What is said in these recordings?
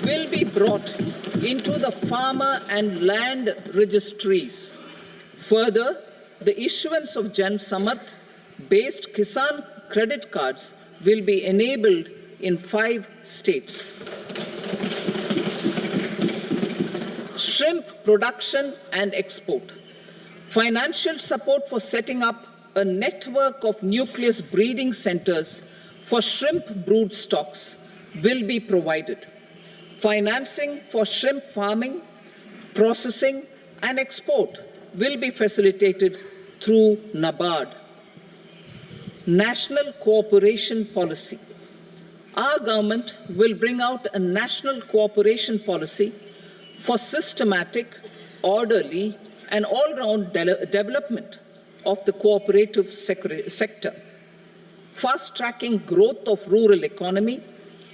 will be brought into the farmer and land registries. Further, the issuance of Jan Samarth-based Kisan credit cards will be enabled in 5 states. Shrimp production and export. Financial support for setting up a network of nucleus breeding centers for shrimp brood stocks will be provided. Financing for shrimp farming, processing, and export will be facilitated through NABARD. National Cooperation Policy. Our government will bring out a national cooperation policy for systematic, orderly, and all-round development of the cooperative sector, fast-tracking growth of rural economy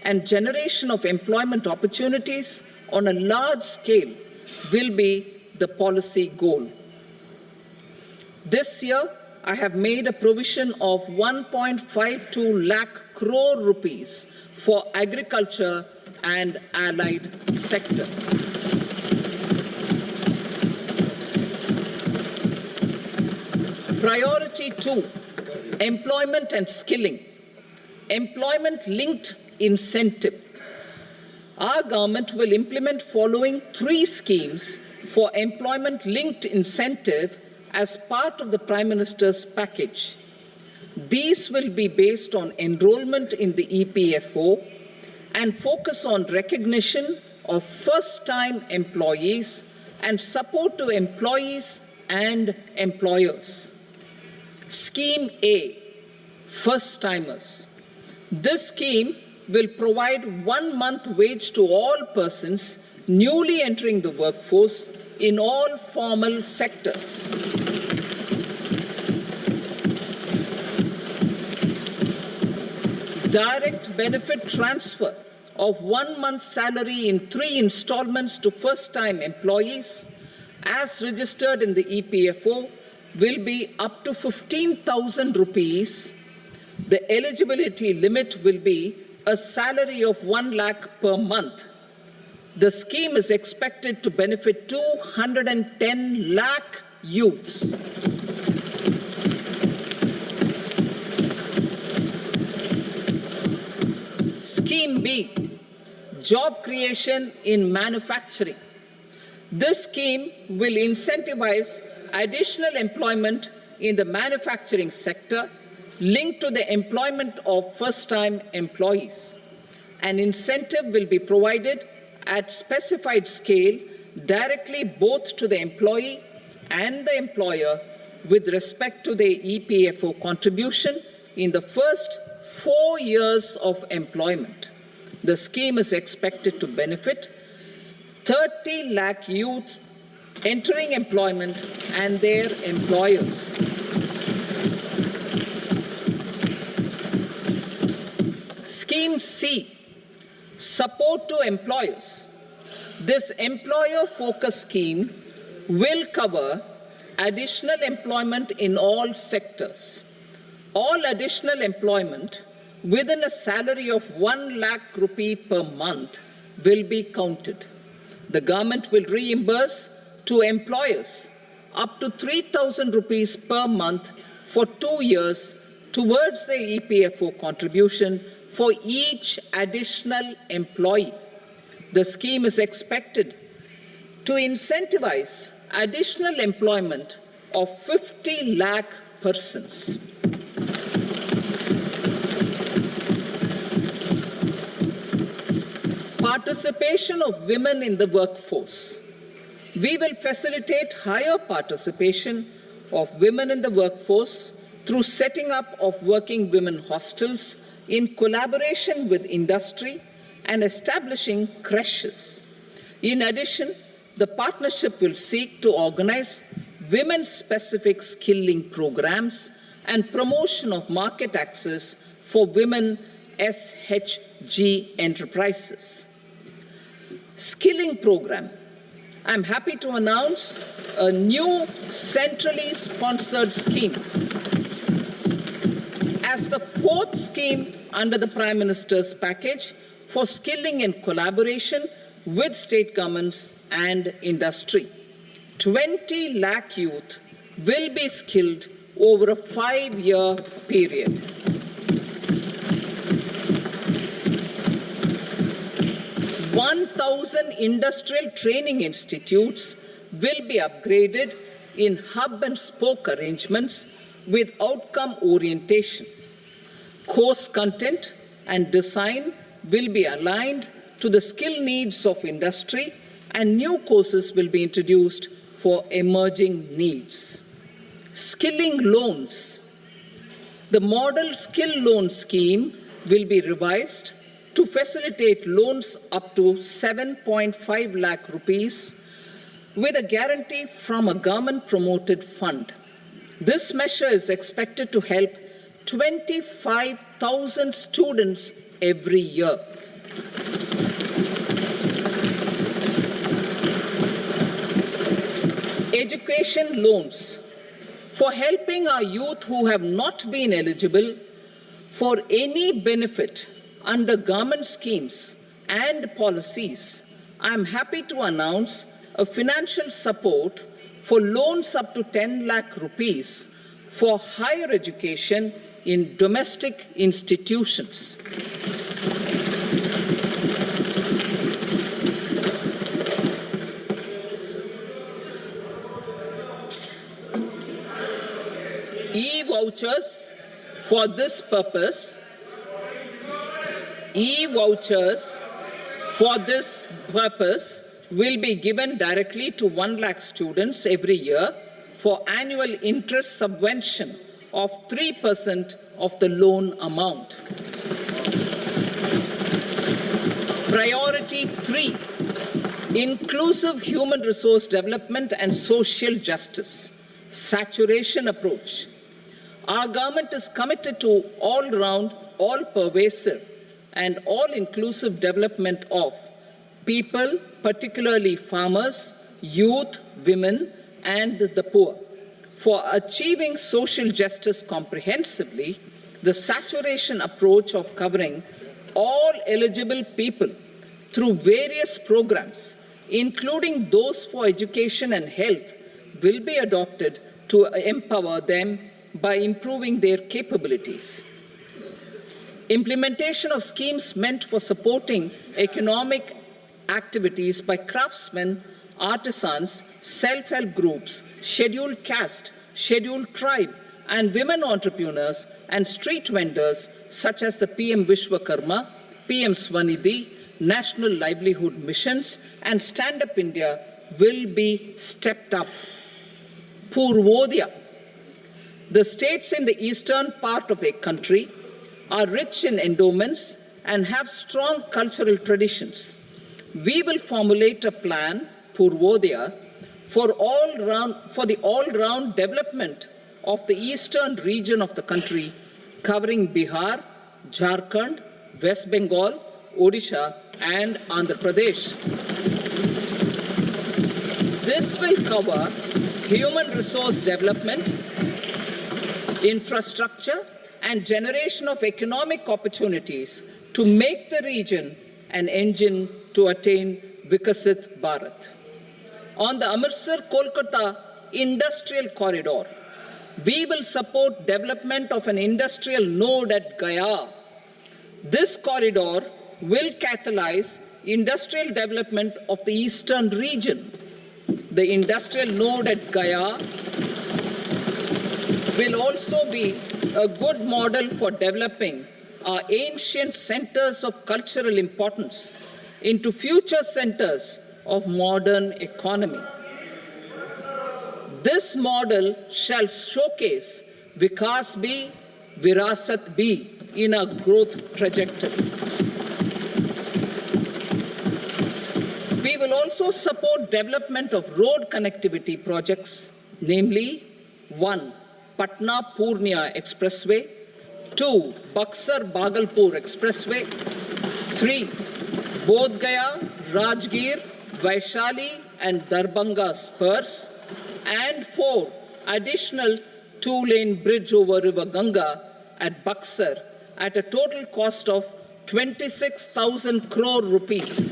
and generation of employment opportunities on a large scale will be the policy goal. This year, I have made a provision of 1.52 lakh crore rupees for agriculture and allied sectors. Priority 2, employment and skilling. Employment-linked incentive. Our government will implement following 3 schemes for employment-linked incentive as part of the Prime Minister's package. These will be based on enrollment in the EPFO and focus on recognition of first-time employees and support to employees and employers. Scheme A, first-timers. This scheme will provide 1 month wage to all persons newly entering the workforce in all formal sectors. Direct benefit transfer of 1 month's salary in 3 installments to first-time employees as registered in the EPFO will be up to 15,000 rupees. The eligibility limit will be a salary of 1 lakh per month. The scheme is expected to benefit 210 lakh youths. Scheme B, job creation in manufacturing. This scheme will incentivize additional employment in the manufacturing sector linked to the employment of first-time employees. An incentive will be provided at specified scale directly both to the employee and the employer with respect to the EPFO contribution in the first 4 years of employment. The scheme is expected to benefit 30 lakh youth entering employment and their employers. Scheme C, support to employers. This employer-focused scheme will cover additional employment in all sectors. All additional employment within a salary of 1 lakh rupee per month will be counted. The government will reimburse to employers up to 3,000 rupees per month for 2 years towards the EPFO contribution for each additional employee. The scheme is expected to incentivize additional employment of 50 lakh persons. Participation of women in the workforce. We will facilitate higher participation of women in the workforce through setting up of working women hostels in collaboration with industry and establishing creches. In addition, the partnership will seek to organize women-specific skilling programs and promotion of market access for women SHG enterprises. Skilling program. I'm happy to announce a new centrally sponsored scheme as the 4th scheme under the Prime Minister's package for skilling in collaboration with state governments and industry. 20 lakh youth will be skilled over a 5-year period. "1,000 industrial training institutes will be upgraded in hub and spoke arrangements with outcome orientation. Course content and design will be aligned to the skill needs of industry, and new courses will be introduced for emerging needs. Skilling loans. The model skill loan scheme will be revised to facilitate loans up to 7.5 lakh rupees with a guarantee from a government-promoted fund. This measure is expected to help 25,000 students every year. Education loans. For helping our youth who have not been eligible for any benefit under government schemes and policies, I am happy to announce a financial support for loans up to 10 lakh rupees for higher education in domestic institutions. E-vouchers for this purpose. E-vouchers for this purpose will be given directly to 1 lakh students every year for annual interest subvention of 3% of the loan amount. Priority 3, inclusive human resource development and social justice. Saturation approach. Our government is committed to all-round, all-pervasive, and all-inclusive development of people, particularly farmers, youth, women, and the poor. For achieving social justice comprehensively, the saturation approach of covering all eligible people through various programs, including those for education and health, will be adopted to empower them by improving their capabilities. Implementation of schemes meant for supporting economic activities by craftsmen, artisans, self-help groups, scheduled caste, scheduled tribe, and women entrepreneurs and street vendors such as the PM Vishwakarma, PM Swanidhi, National Livelihood Missions, and Stand Up India will be stepped up. Purvodaya. The states in the eastern part of the country are rich in endowments and have strong cultural traditions. We will formulate a plan, Purvodaya, for the all-round development of the eastern region of the country, covering Bihar, Jharkhand, West Bengal, Odisha, and Andhra Pradesh. This will cover human resource development, infrastructure, and generation of economic opportunities to make the region an engine to attain Vikasit Bharat. On the Amritsar-Kolkata Industrial Corridor, we will support development of an industrial node at Gaya. This corridor will catalyze industrial development of the eastern region. The industrial node at Gaya will also be a good model for developing our ancient centers of cultural importance into future centers of modern economy. This model shall showcase Vikas B, Virasat B in a growth trajectory. We will also support development of road connectivity projects, namely 1. Patna-Purnia Expressway, 2. Buxar-Bhagalpur Expressway, 3. Bodh Gaya, Rajgir, Vaishali and Darbhanga spurs, and 4. Additional 2-lane bridge over River Ganga at Buxar at a total cost of 26,000 crore rupees.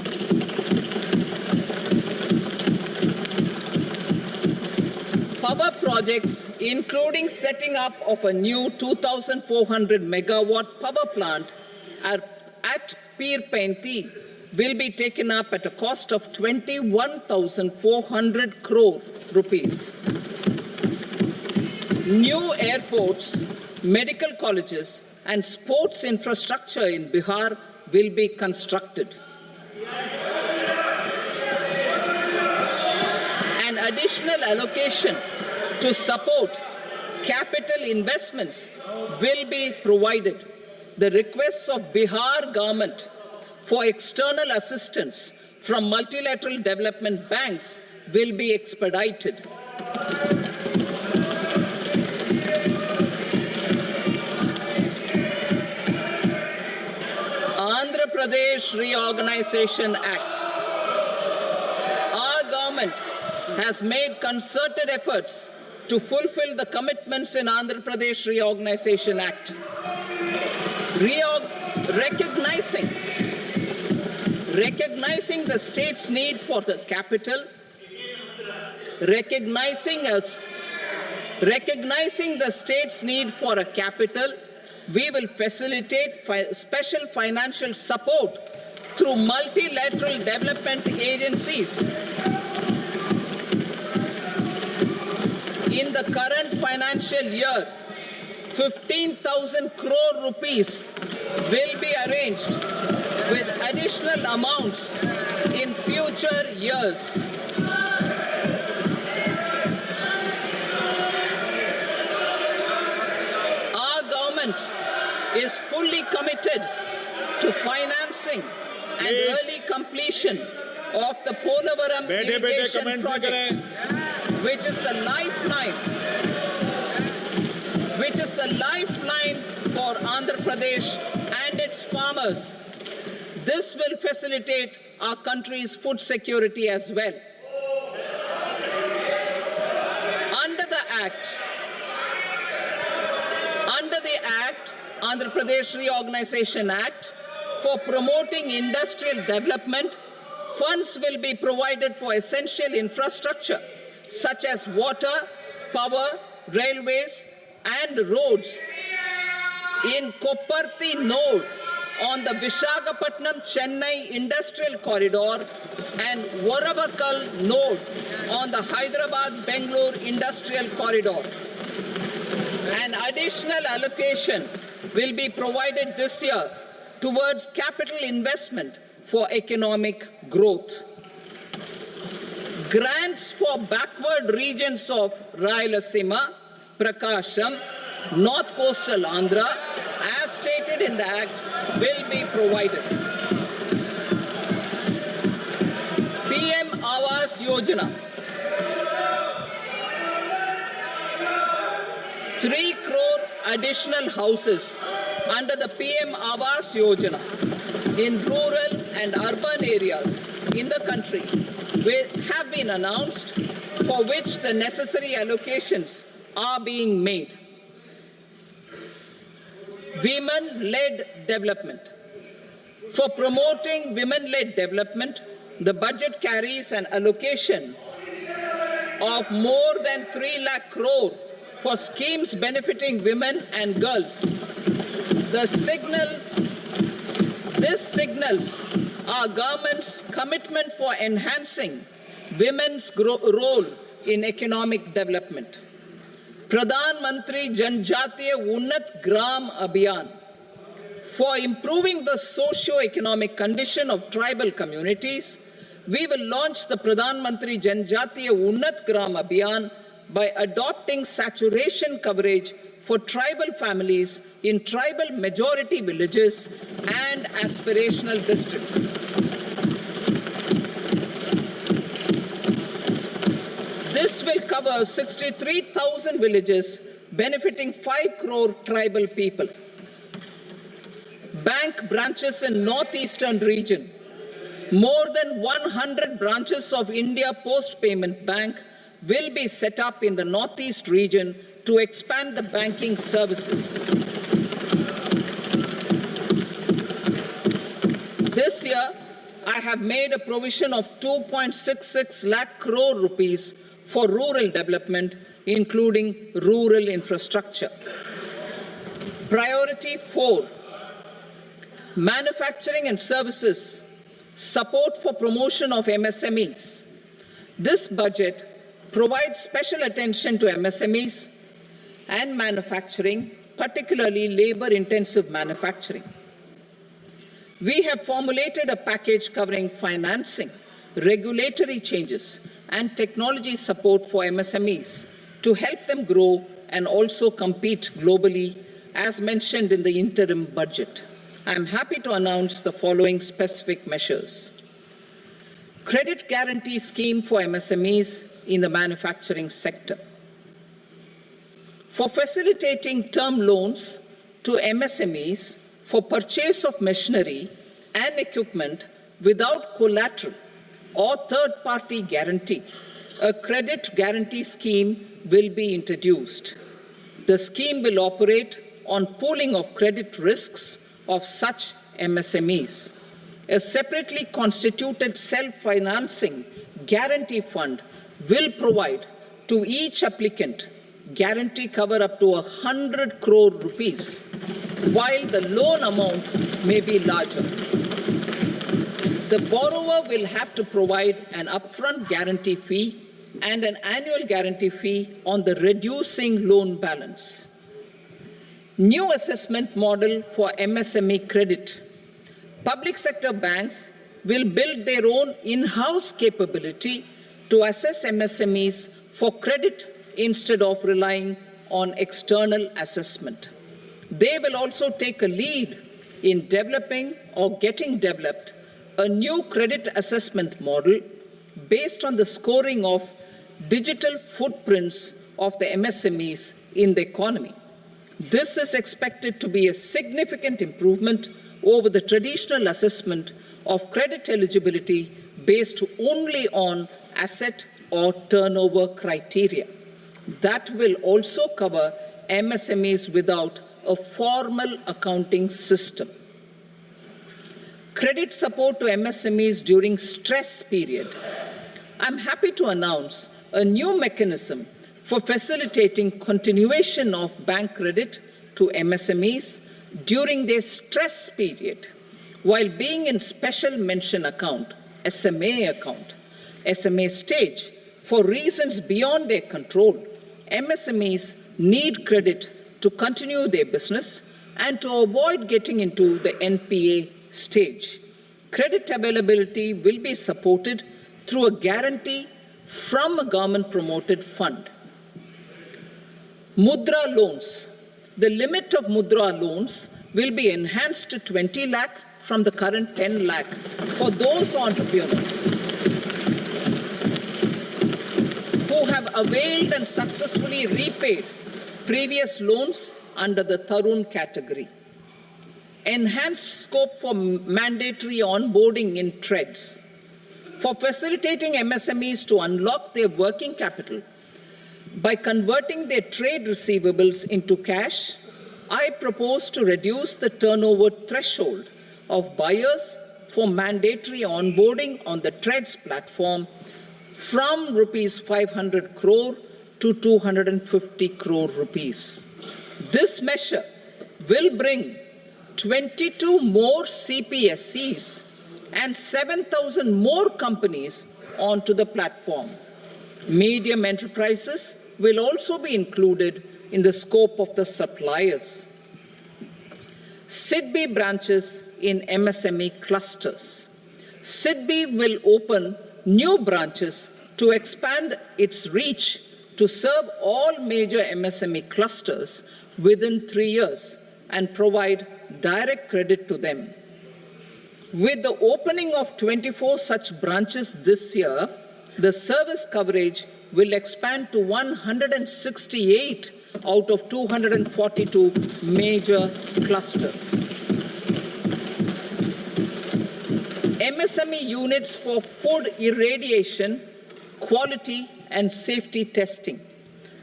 power projects, including setting up of a new 2,400 megawatt power plant at Peerpainti, will be taken up at a cost of 21,400 crore rupees. New airports, medical colleges, and sports infrastructure in Bihar will be constructed. An additional allocation to support capital investments will be provided. The requests of Bihar government for external assistance from multilateral development banks will be expedited. Andhra Pradesh Reorganization Act. Our government has made concerted efforts to fulfill the commitments in Andhra Pradesh Reorganization Act. Recognizing the state's need for the capital, recognizing the state's need for a capital, we will facilitate special financial support through multilateral development agencies. In the current financial year, 15,000 crore rupees will be arranged with additional amounts in future years. Our government is fully committed to financing and early completion of the Polavaram irrigation project, which is the lifeline for Andhra Pradesh and its farmers. This will facilitate our country's food security as well. Under the Andhra Pradesh Reorganization Act, for promoting industrial development, funds will be provided for essential infrastructure such as water, power, railways, and roads in Kopparthi node on the Visakhapatnam-Chennai Industrial Corridor and Varavakal node on the Hyderabad-Bangalore Industrial Corridor. An additional allocation will be provided this year towards capital investment for economic growth. Grants for backward regions of Rayalaseema, Prakasham, North Coastal Andhra, as stated in the Act, will be provided. PM Awas Yojana. 3 crore additional houses under the PM Awas Yojana in rural and urban areas in the country have been announced, for which the necessary allocations are being made. Women-led development. For promoting women-led development, the budget carries an allocation of more than 3 lakh crore for schemes benefiting women and girls. This signals our government's commitment for enhancing women's role in economic development. Pradhan Mantri Janjatiya Unnat Gram Abhiyan. For improving the socio-economic condition of tribal communities, we will launch the Pradhan Mantri Janjatiya Unnat Gram Abhiyan by adopting saturation coverage for tribal families in tribal majority villages and aspirational districts. This will cover 63,000 villages, benefiting 5 crore tribal people. Bank branches in northeastern region. More than 100 branches of India Post Payment Bank will be set up in the northeast region to expand the banking services. This year, I have made a provision of 2.66 lakh crore rupees for rural development, including rural infrastructure. Priority 4, manufacturing and services, support for promotion of MSMEs. This budget provides special attention to MSMEs and manufacturing, particularly labor-intensive manufacturing. We have formulated a package covering financing, regulatory changes, and technology support for MSMEs to help them grow and also compete globally, as mentioned in the interim budget. I am happy to announce the following specific measures. Credit guarantee scheme for MSMEs in the manufacturing sector. For facilitating term loans to MSMEs for purchase of machinery and equipment without collateral or third-party guarantee, a credit guarantee scheme will be introduced. The scheme will operate on pooling of credit risks of such MSMEs. A separately constituted self-financing guarantee fund will provide to each applicant guarantee cover up to 100 crore rupees, while the loan amount may be larger. The borrower will have to provide an upfront guarantee fee and an annual guarantee fee on the reducing loan balance. New assessment model for MSME credit. Public sector banks will build their own in-house capability to assess MSMEs for credit instead of relying on external assessment. They will also take a lead in developing or getting developed a new credit assessment model based on the scoring of digital footprints of the MSMEs in the economy. This is expected to be a significant improvement over the traditional assessment of credit eligibility based only on asset or turnover criteria. That will also cover MSMEs without a formal accounting system. Credit support to MSMEs during stress period. I'm happy to announce a new mechanism for facilitating continuation of bank credit to MSMEs during their stress period while being in special mention account, SMA stage, for reasons beyond their control. MSMEs need credit to continue their business and to avoid getting into the NPA stage. Credit availability will be supported through a guarantee from a government-promoted fund. Mudra loans. The limit of Mudra loans will be enhanced to 20 lakh from the current 10 lakh for those entrepreneurs who have availed and successfully repaid previous loans under the Tarun category. Enhanced scope for mandatory onboarding in TREDS. For facilitating MSMEs to unlock their working capital by converting their trade receivables into cash, I propose to reduce the turnover threshold of buyers for mandatory onboarding on the TREDS platform from rupees 500 crore to 250 crore rupees. This measure will bring 22 more CPSCs and 7,000 more companies onto the platform. Medium enterprises will also be included in the scope of the suppliers. SIDBI branches in MSME clusters. SIDBI will open new branches to expand its reach to serve all major MSME clusters within 3 years and provide direct credit to them. With the opening of 24 such branches this year, the service coverage will expand to 168 out of 242 major clusters. MSME units for food irradiation, quality and safety testing.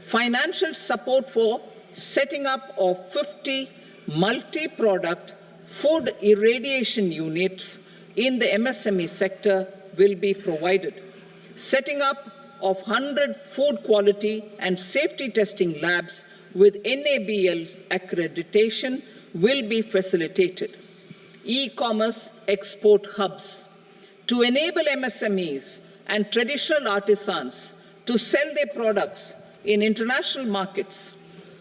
Financial support for setting up of 50 multi-product food irradiation units in the MSME sector will be provided. Setting up of 100 food quality and safety testing labs with NABL accreditation will be facilitated. E-commerce export hubs to enable MSMEs and traditional artisans to sell their products in international markets.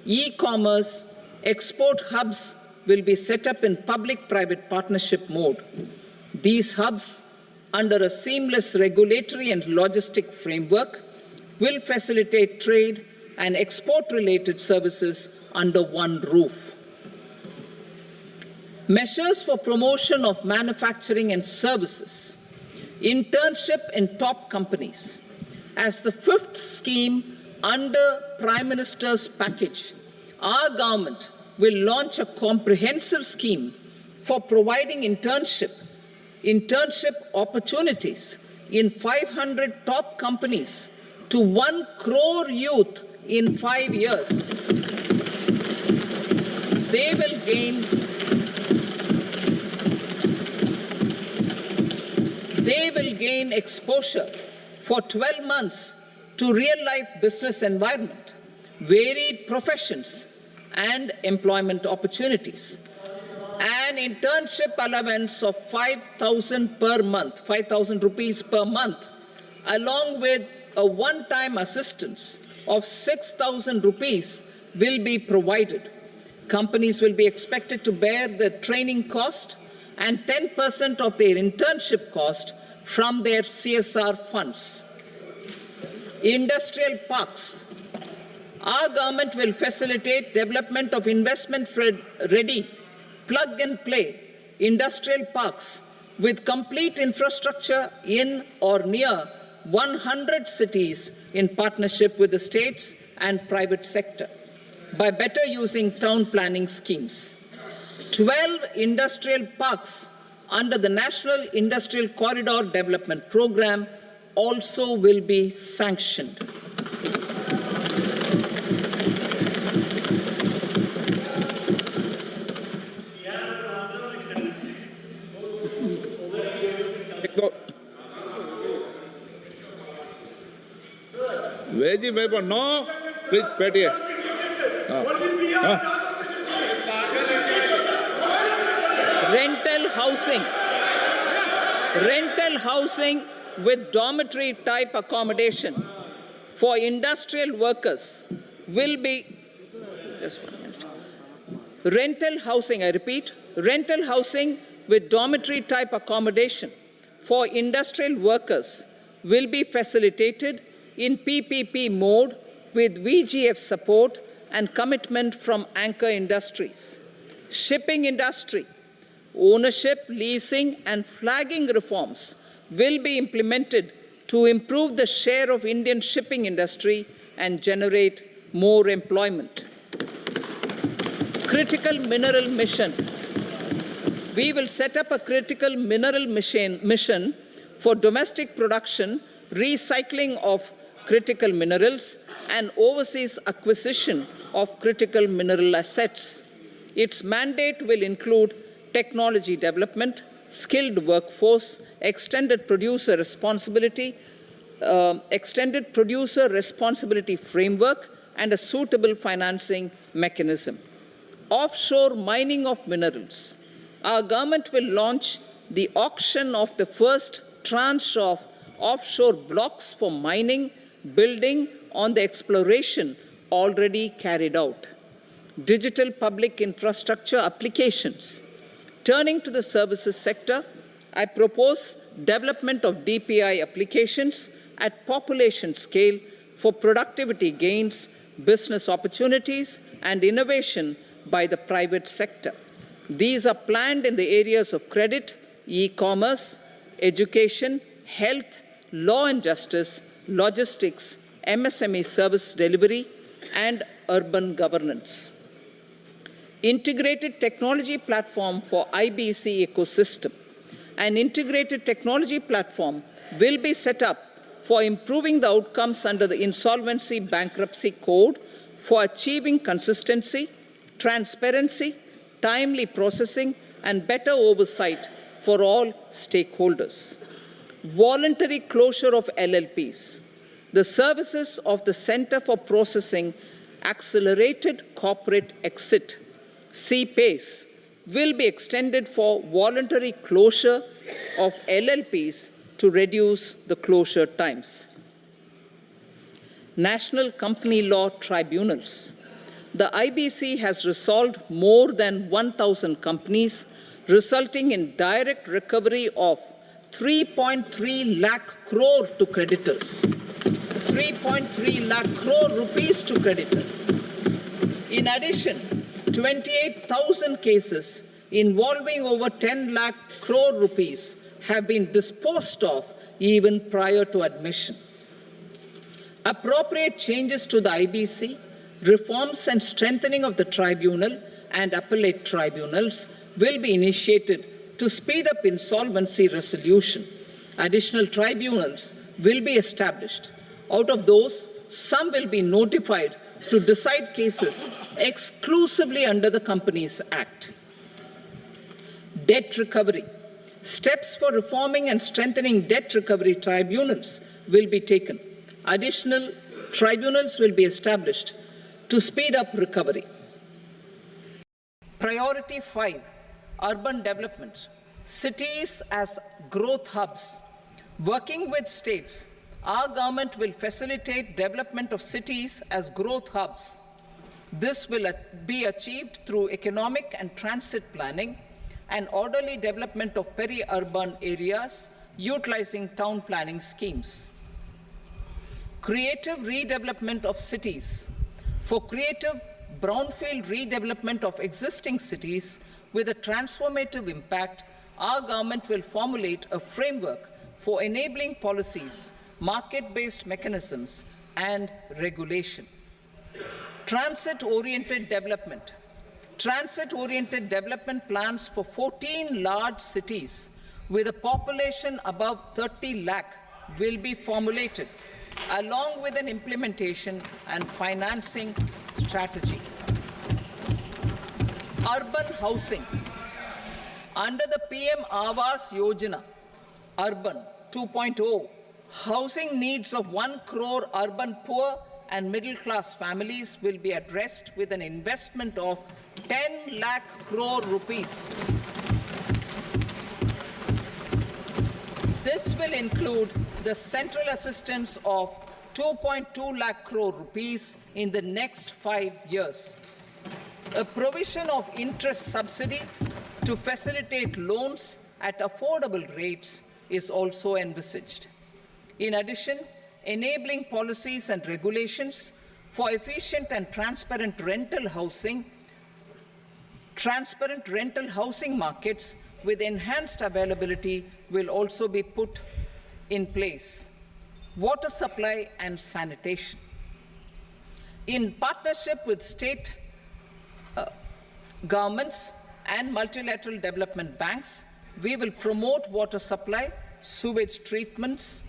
E-commerce export hubs will be set up in public-private partnership mode. These hubs, under a seamless regulatory and logistic framework, will facilitate trade and export-related services under one roof. Measures for promotion of manufacturing and services. Internship in top companies. As the fifth scheme under Prime Minister's package, our government will launch a comprehensive scheme for providing internship opportunities in 500 top companies to 1 crore youth in 5 years. They will gain exposure for 12 months to real-life business environment, varied professions, and employment opportunities. An internship allowance of 5,000 per month, 5,000 rupees per month, along with a one-time assistance of 6,000 rupees will be provided. Companies will be expected to bear the training cost and 10% of their internship cost from their CSR funds. Industrial parks. Our government will facilitate development of investment-ready, plug-and-play industrial parks with complete infrastructure in or near 100 cities in partnership with the states and private sector by better using town planning schemes. 12 industrial parks under the National Industrial Corridor Development Program also will be sanctioned. Veji paper, no, please, petty. Rental housing with dormitory type accommodation for industrial workers will be, just 1 minute. Rental housing, I repeat, rental housing with dormitory type accommodation for industrial workers will be facilitated in PPP mode with VGF support and commitment from anchor industries. Shipping industry, ownership, leasing, and flagging reforms will be implemented to improve the share of Indian shipping industry and generate more employment. Critical mineral mission. We will set up a critical mineral mission for domestic production, recycling of critical minerals, and overseas acquisition of critical mineral assets. Its mandate will include technology development, skilled workforce, extended producer responsibility framework, and a suitable financing mechanism. Offshore mining of minerals. Our government will launch the auction of the first tranche of offshore blocks for mining, building on the exploration already carried out. Digital public infrastructure applications. Turning to the services sector, I propose development of DPI applications at population scale for productivity gains, business opportunities, and innovation by the private sector. These are planned in the areas of credit, e-commerce, education, health, law and justice, logistics, MSME service delivery, and urban governance. Integrated technology platform for IBC ecosystem. An integrated technology platform will be set up for improving the outcomes under the Insolvency Bankruptcy Code for achieving consistency, transparency, timely processing, and better oversight for all stakeholders. Voluntary closure of LLPs. The services of the Center for Processing Accelerated Corporate Exit, CPACE, will be extended for voluntary closure of LLPs to reduce the closure times. National Company Law Tribunals. The IBC has resolved more than 1,000 companies, resulting in direct recovery of 3.3 lakh crore to creditors. 3.3 lakh crore rupees to creditors. In addition, 28,000 cases involving over 10 lakh crore rupees have been disposed of even prior to admission. Appropriate changes to the IBC, reforms and strengthening of the tribunal and appellate tribunals will be initiated to speed up insolvency resolution. Additional tribunals will be established. Out of those, some will be notified to decide cases exclusively under the Companies Act. Debt recovery. Steps for reforming and strengthening debt recovery tribunals will be taken. Additional tribunals will be established to speed up recovery. Priority 5, urban development. Cities as growth hubs. Working with states, our government will facilitate development of cities as growth hubs. This will be achieved through economic and transit planning and orderly development of peri-urban areas utilizing town planning schemes. Creative redevelopment of cities. For creative brownfield redevelopment of existing cities with a transformative impact, our government will formulate a framework for enabling policies, market-based mechanisms, and regulation. Transit-oriented development. Transit-oriented development plans for 14 large cities with a population above 30 lakh will be formulated, along with an implementation and financing strategy. Urban housing. Under the PM Awas Yojana, Urban 2.0, housing needs of 1 crore urban poor and middle-class families will be addressed with an investment of 10 lakh crore rupees. This will include the central assistance of 2.2 lakh crore rupees in the next 5 years. A provision of interest subsidy to facilitate loans at affordable rates is also envisaged. In addition, enabling policies and regulations for efficient and transparent rental housing markets with enhanced availability will also be put in place. Water supply and sanitation. In partnership with state governments and multilateral development banks, we will promote water supply, sewage treatments,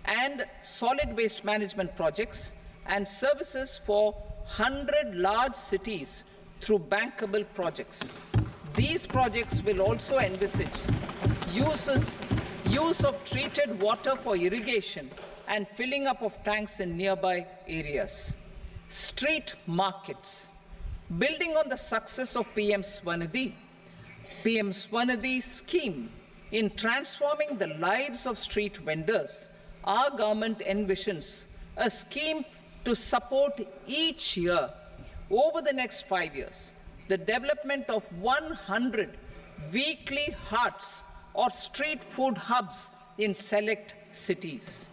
and solid waste management projects and services for 100 large cities through bankable projects. These projects will also envisage use of treated water for irrigation and filling up of tanks in nearby areas. Street markets. Building on the success of PM Swanidhi scheme in transforming the lives of street vendors, our government envisions a scheme to support each year over the next 5 years the development of 100 weekly hearts or street food hubs in select cities.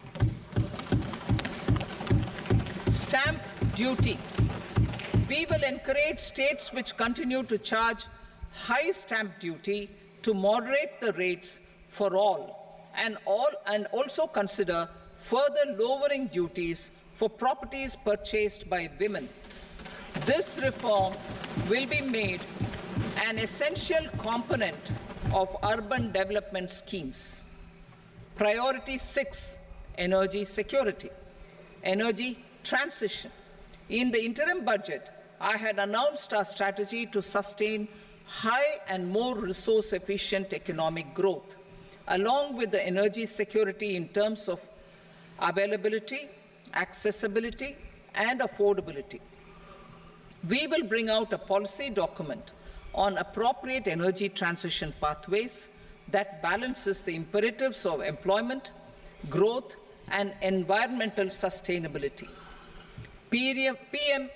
Stamp duty. We will encourage states which continue to charge high stamp duty to moderate the rates for all and also consider further lowering duties for properties purchased by women. This reform will be made an essential component of urban development schemes. Priority 6, energy security, energy transition. In the interim budget, I had announced our strategy to sustain high and more resource-efficient economic growth, along with the energy security in terms of availability accessibility, and affordability. We will bring out a policy document on appropriate energy transition pathways that balances the imperatives of employment, growth, and environmental sustainability. PM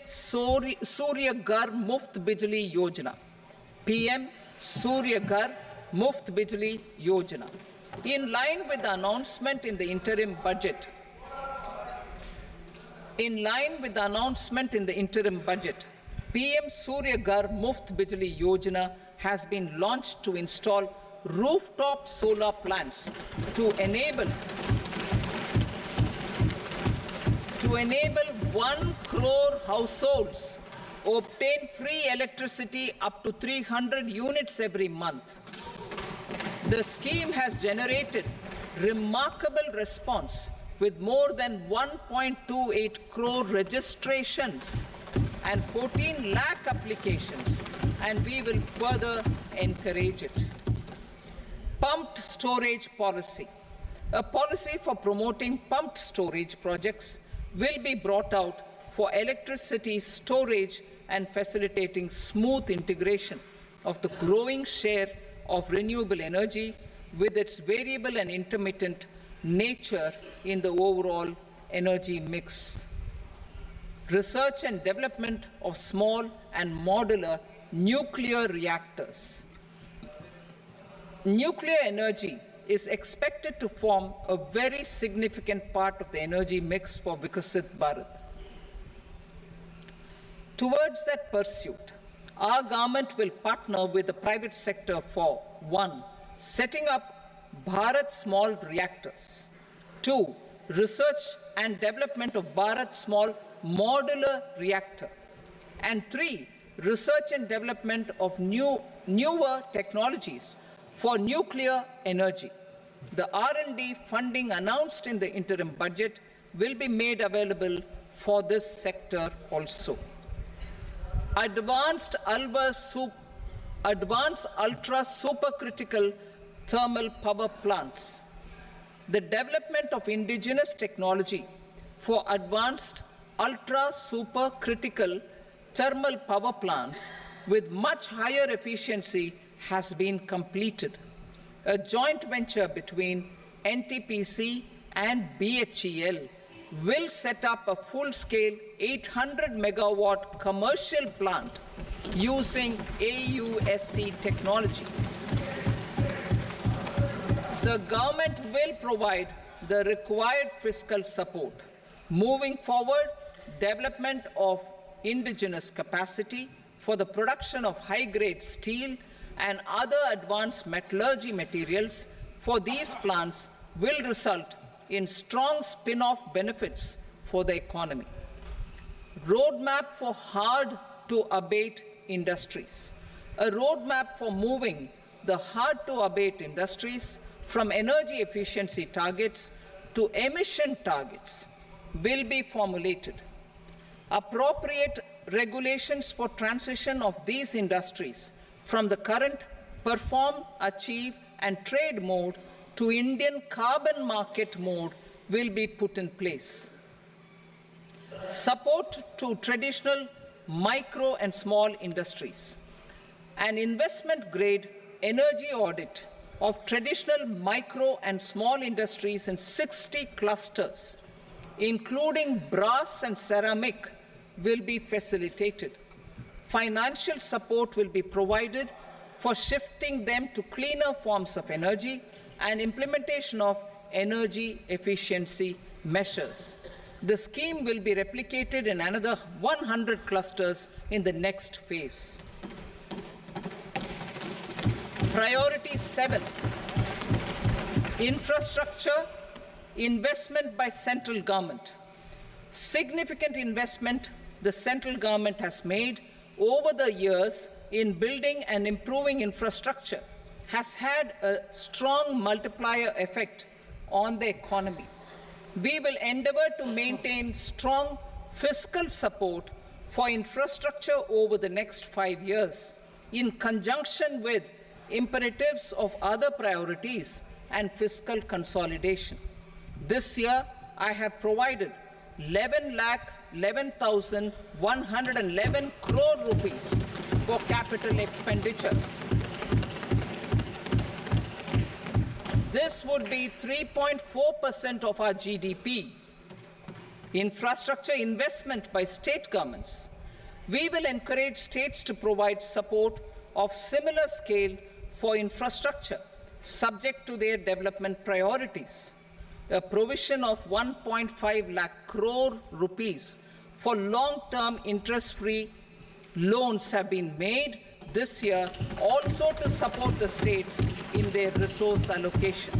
Surya Ghar Muft Bijli Yojana. PM Surya Ghar Muft Bijli Yojana. In line with the announcement in the interim budget, PM Surya Ghar Muft Bijli Yojana has been launched to install rooftop solar plants to enable 1 crore households obtain free electricity up to 300 units every month. The scheme has generated remarkable response with more than 1.28 crore registrations and 14 lakh applications, and we will further encourage it. Pumped storage policy. A policy for promoting pumped storage projects will be brought out for electricity storage and facilitating smooth integration of the growing share of renewable energy with its variable and intermittent nature in the overall energy mix. Research and development of small and modular nuclear reactors. Nuclear energy is expected to form a very significant part of the energy mix for Vikasit Bharat. Towards that pursuit, our government will partner with the private sector for 1. Setting up Bharat Small Reactors, 2. Research and development of Bharat Small Modular Reactor, and 3. Research and development of newer technologies for nuclear energy. The R&D funding announced in the interim budget will be made available for this sector also. Advanced ultra supercritical thermal power plants. The development of indigenous technology for advanced ultra supercritical thermal power plants with much higher efficiency has been completed. A joint venture between NTPC and BHEL will set up a full-scale 800 megawatt commercial plant using AUSC technology. The government will provide the required fiscal support. Moving forward, development of indigenous capacity for the production of high-grade steel and other advanced metallurgy materials for these plants will result in strong spin-off benefits for the economy. Roadmap for hard-to-abate industries. A roadmap for moving the hard-to-abate industries from energy efficiency targets to emission targets will be formulated. Appropriate regulations for transition of these industries from the current perform, achieve, and trade mode to Indian carbon market mode will be put in place. Support to traditional micro and small industries. An investment-grade energy audit of traditional micro and small industries in 60 clusters, including brass and ceramic, will be facilitated. Financial support will be provided for shifting them to cleaner forms of energy and implementation of energy efficiency measures. The scheme will be replicated in another 100 clusters in the next phase. Priority 7, infrastructure investment by central government. Significant investment the central government has made over the years in building and improving infrastructure has had a strong multiplier effect on the economy. We will endeavor to maintain strong fiscal support for infrastructure over the next 5 years in conjunction with imperatives of other priorities and fiscal consolidation. This year, I have provided 11,11,111 crore rupees for capital expenditure. This would be 3.4% of our GDP. Infrastructure investment by state governments. We will encourage states to provide support of similar scale for infrastructure, subject to their development priorities. A provision of 1.5 lakh crore rupees for long-term interest-free loans have been made this year also to support the states in their resource allocation.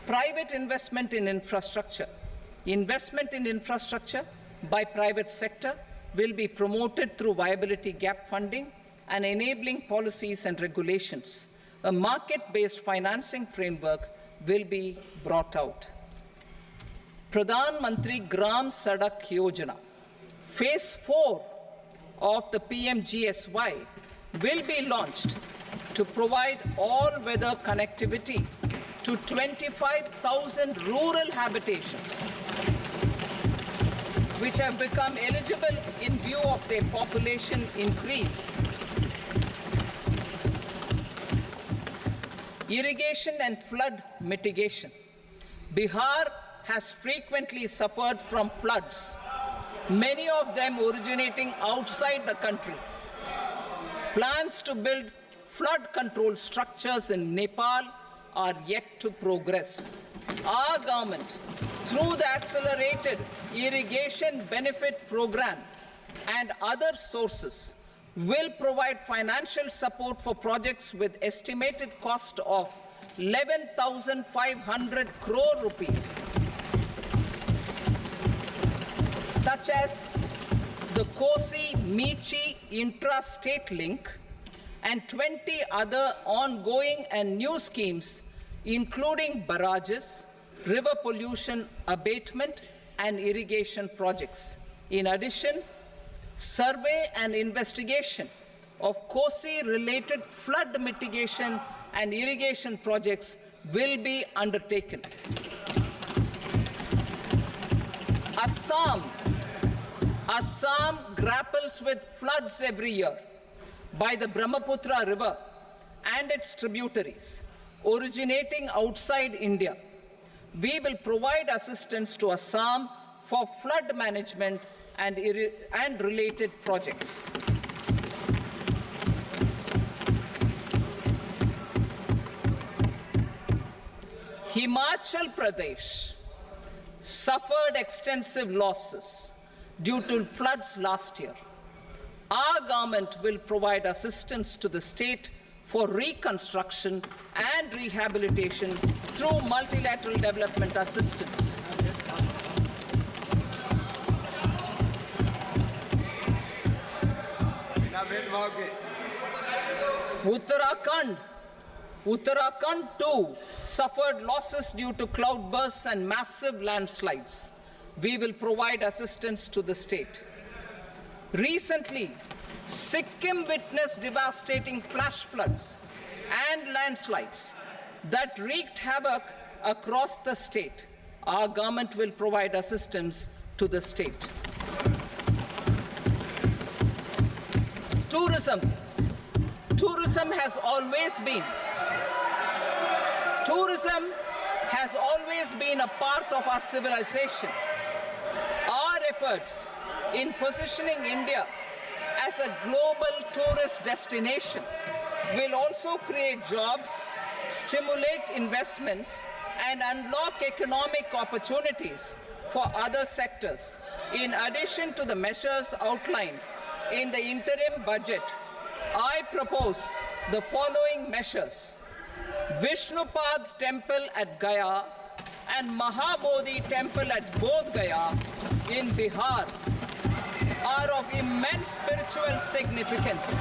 Private investment in infrastructure. Investment in infrastructure by private sector will be promoted through viability gap funding and enabling policies and regulations. A market-based financing framework will be brought out. Pradhan Mantri Gram Sadak Yojana, Phase 4 of the PMGSY will be launched to provide all-weather connectivity to 25,000 rural habitations, which have become eligible in view of their population increase. Irrigation and flood mitigation. Bihar has frequently suffered from floods, many of them originating outside the country. Plans to build flood control structures in Nepal are yet to progress. Our government, through the Accelerated Irrigation Benefit Program and other sources, will provide financial support for projects with estimated cost of 11,500 crore rupees, such as the Kosi-Michi intra-state link and 20 other ongoing and new schemes, including barrages, river pollution abatement, and irrigation projects. In addition, survey and investigation of Kosi-related flood mitigation and irrigation projects will be undertaken. Assam grapples with floods every year by the Brahmaputra River and its tributaries originating outside India. We will provide assistance to Assam for flood management and related projects. Himachal Pradesh suffered extensive losses due to floods last year. Our government will provide assistance to the state for reconstruction and rehabilitation through multilateral development assistance. Uttarakhand too suffered losses due to cloudbursts and massive landslides. We will provide assistance to the state. Recently, Sikkim witnessed devastating flash floods and landslides that wreaked havoc across the state. Our government will provide assistance to the state. Tourism. Tourism has always been a part of our civilization. Our efforts in positioning India as a global tourist destination will also create jobs, stimulate investments, and unlock economic opportunities for other sectors. In addition to the measures outlined in the interim budget, I propose the following measures. Vishnupad Temple at Gaya and Mahabodhi Temple at Bodh Gaya in Bihar are of immense spiritual significance.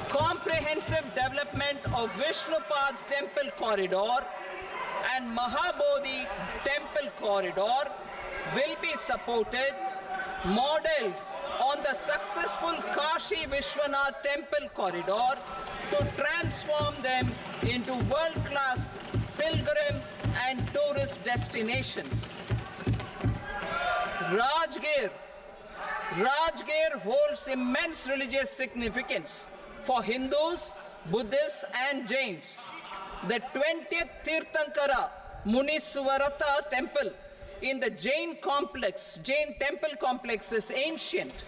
Comprehensive development of Vishnupad Temple Corridor and Mahabodhi Temple Corridor will be supported, modeled on the successful Kashi Vishwanath Temple Corridor to transform them into world-class pilgrim and tourist tourist destinations. Rajgir holds immense religious significance for Hindus, Buddhists and Jains. The 20th Tirthankara Muniswarata temple in the Jain temple complex is ancient.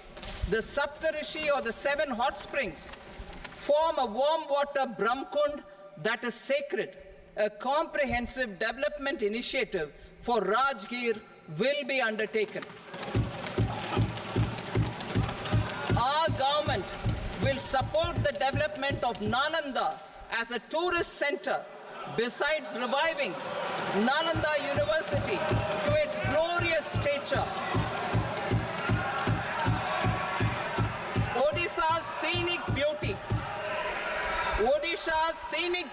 The Saptarishi or the 7 hot springs form a warm water Brahmkund that is sacred. A comprehensive development initiative for Rajgir will be undertaken. Our government will support the development of Nalanda as a tourist center, besides reviving Nalanda University to its glorious stature. Odisha's scenic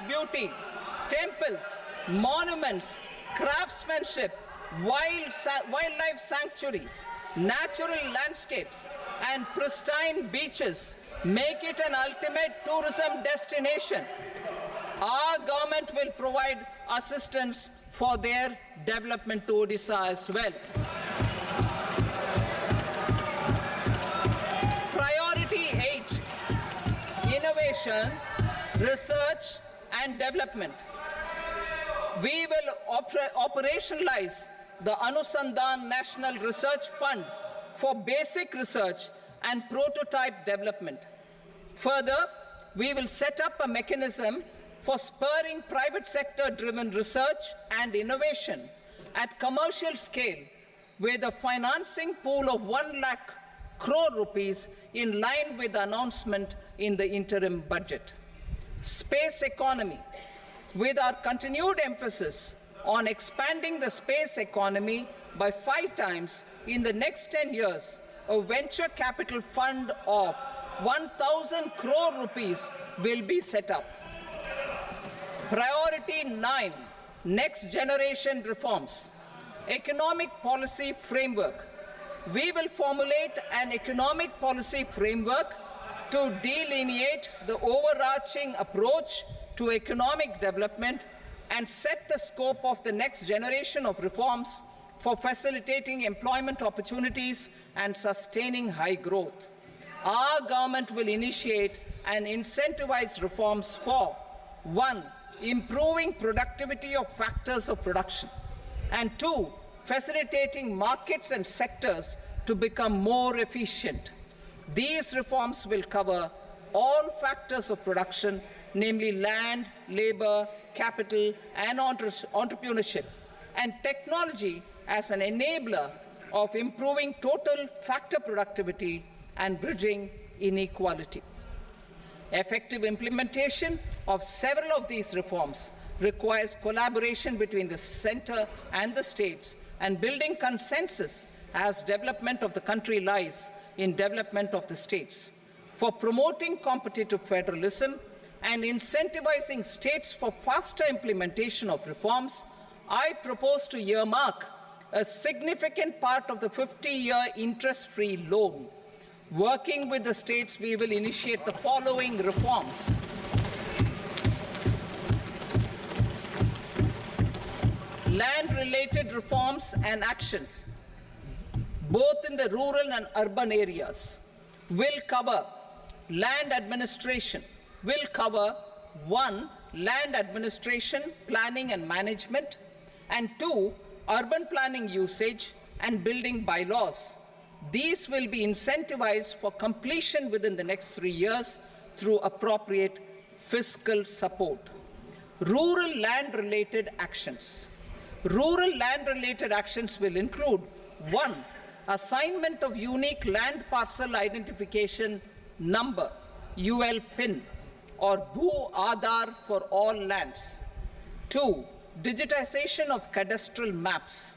beauty, temples, monuments, craftsmanship, wildlife sanctuaries, natural landscapes, and pristine beaches make it an ultimate tourism destination. Our government will provide assistance for their development to Odisha as well. Priority 8, innovation, research and development. We will operationalize the Anusandhan National Research Fund for basic research and prototype development. Further, we will set up a mechanism for spurring private sector-driven research and innovation at commercial scale with a financing pool of 1 lakh crore rupees in line with the announcement in the interim budget. Space economy. With our continued emphasis on expanding the space economy by 5 times in the next 10 years, a venture capital fund of 1,000 crore rupees will be set up. Priority 9, next generation reforms. Economic policy framework. We will formulate an economic policy framework to delineate the overarching approach to economic development and set the scope of the next generation of reforms for facilitating employment opportunities and sustaining high growth. Our government will initiate and incentivize reforms for 1. Improving productivity of factors of production, and 2. Facilitating markets and sectors to become more efficient. These reforms will cover all factors of production, namely land, labor, capital, and entrepreneurship, and technology as an enabler of improving total factor productivity and bridging inequality. Effective implementation of several of these reforms requires collaboration between the center and the states and building consensus as development of the country lies in development of the states. For promoting competitive federalism and incentivizing states for faster implementation of reforms, I propose to earmark a significant part of the 50-year interest-free loan. Working with the states, we will initiate the following reforms. Land-related reforms and actions, both in the rural and urban areas, will cover land administration, will cover 1. Land administration, planning and management, and 2. Urban planning usage and building bylaws. These will be incentivized for completion within the next 3 years through appropriate fiscal support. Rural land-related actions. Rural land-related actions will include 1. Assignment of unique land parcel identification number, UL PIN, or Bhu Aadhaar for all lands. 2. Digitization of cadastral maps.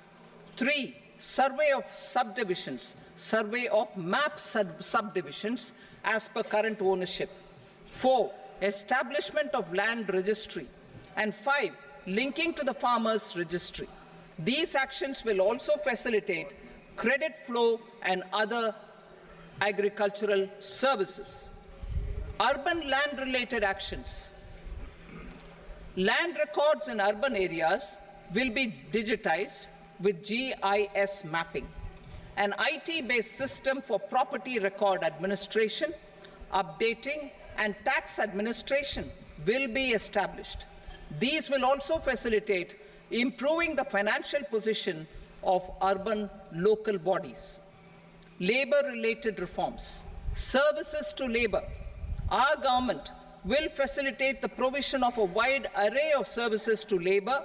3. Survey of subdivisions, survey of map subdivisions as per current ownership. 4. Establishment of land registry. And 5. Linking to the farmers registry. These actions will also facilitate credit flow and other agricultural services. Urban land related actions. Land records in urban areas will be digitized with GIS mapping. An IT-based system for property record administration, updating, and tax administration will be established. These will also facilitate improving the financial position of urban local bodies. Labor-related reforms, services to labor. Our government will facilitate the provision of a wide array of services to labor,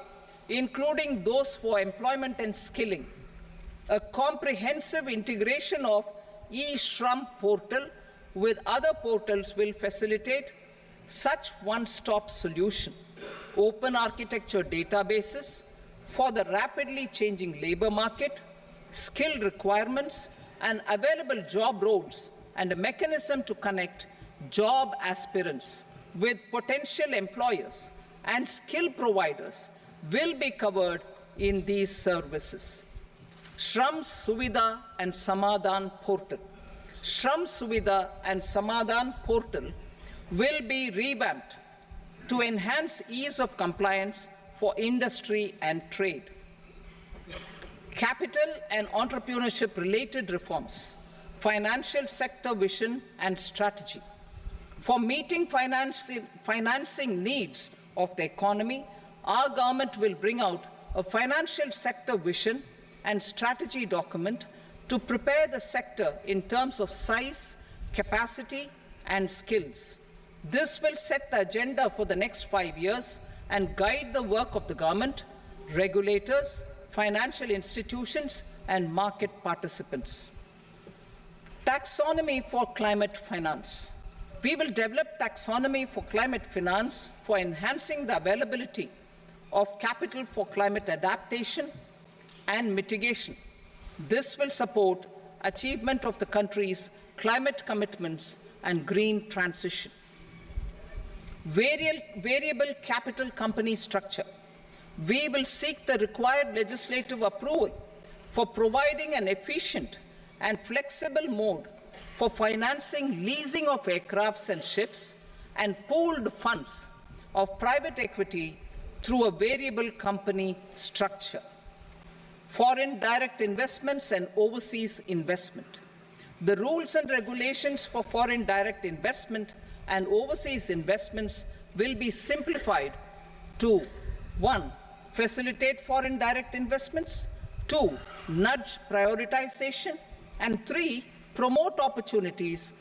including those for employment and skilling. A comprehensive integration of e-Shram portal with other portals will facilitate such one-stop solution. Open architecture databases for the rapidly changing labor market, skill requirements, and available job roles, and a mechanism to connect job aspirants with potential employers and skill providers will be covered in these services. Shram Suvidha and Samadhan portal. Shram Suvidha and Samadhan portal will be revamped to enhance ease of compliance for industry and trade. Capital and entrepreneurship related reforms, financial sector vision and strategy. For meeting financing needs of the economy, our government will bring out a financial sector vision and strategy document to prepare the sector in terms of size, capacity, and skills. This will set the agenda for the next 5 years and guide the work of the government, regulators, financial institutions, and market participants. Taxonomy for climate finance. We will develop taxonomy for climate finance for enhancing the availability of capital for climate adaptation and mitigation. This will support achievement of the country's climate commitments and green transition. Variable capital company structure. We will seek the required legislative approval for providing an efficient and flexible mode for financing leasing of aircrafts and ships and pooled funds of private equity through a variable company structure. Foreign direct investments and overseas investment. The rules and regulations for foreign direct investment and overseas investments will be simplified to 1. Facilitate foreign direct investments, 2. Nudge prioritization, and 3. Promote opportunities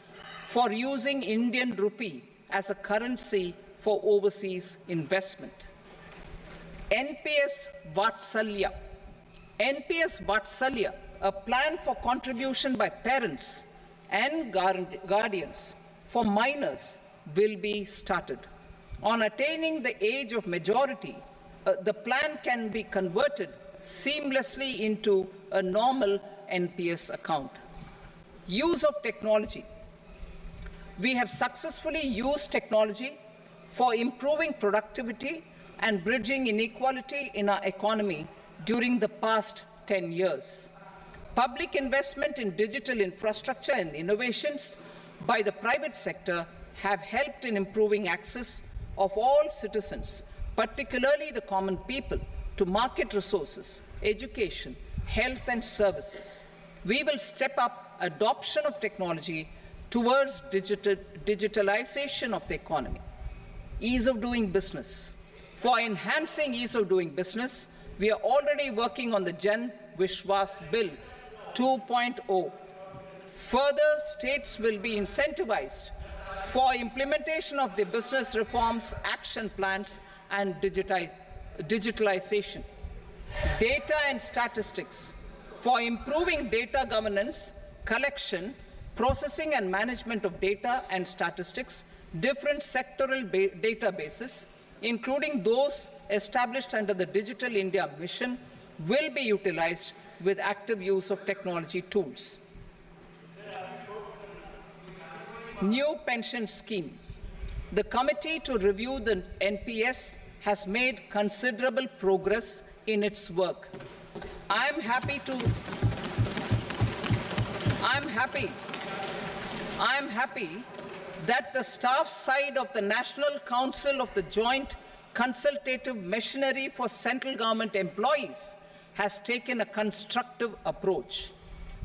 for using Indian rupee as a currency for overseas investment. NPS Vatsalya. NPS Vatsalya, a plan for contribution by parents and guardians for minors, will be started. On attaining the age of majority, the plan can be converted seamlessly into a normal NPS account. Use of technology. We have successfully used technology for improving productivity and bridging inequality in our economy during the past 10 years. Public investment in digital infrastructure and innovations by the private sector have helped in improving access of all citizens, particularly the common people, to market resources, education, health and services. We will step up adoption of technology towards digitalization of the economy. Ease of doing business. For enhancing ease of doing business, we are already working on the Jan Vishwas Bill 2.0. Further, states will be incentivized for implementation of the business reforms, action plans, and digitalization. Data and statistics. For improving data governance, collection, processing and management of data and statistics, different sectoral databases, including those established under the Digital India Mission, will be utilized with active use of technology tools. New pension scheme. The committee to review the NPS has made considerable progress in its work. I am happy that the staff side of the National Council of the Joint consultative machinery for central government employees has taken a constructive approach.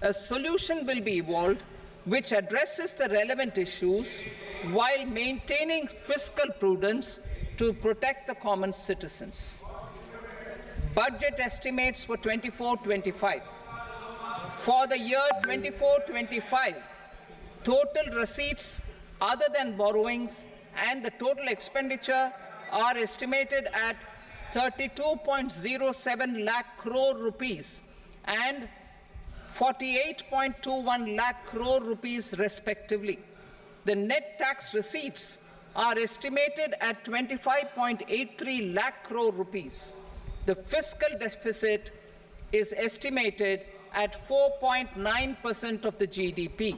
A solution will be evolved which addresses the relevant issues while maintaining fiscal prudence to protect the common citizens. Budget estimates for 24-25. For the year 24-25, total receipts other than borrowings and the total expenditure are estimated at 32.07 lakh crore rupees and 48.21 lakh crore rupees respectively. The net tax receipts are estimated at 25.83 lakh crore rupees. The fiscal deficit is estimated at 4.9% of the GDP.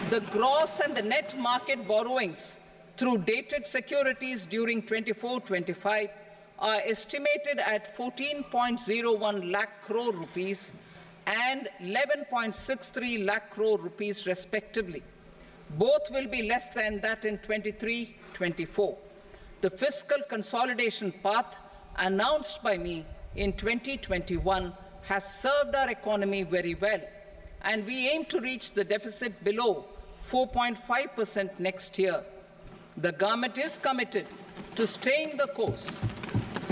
The gross and the net market borrowings through dated securities during 24-25 are estimated at 14.01 lakh crore rupees and 11.63 lakh crore rupees respectively. Both will be less than that in 23-24. The fiscal consolidation path announced by me in 2021 has served our economy very well, and we aim to reach the deficit below 4.5% next year. The government is committed to staying the course.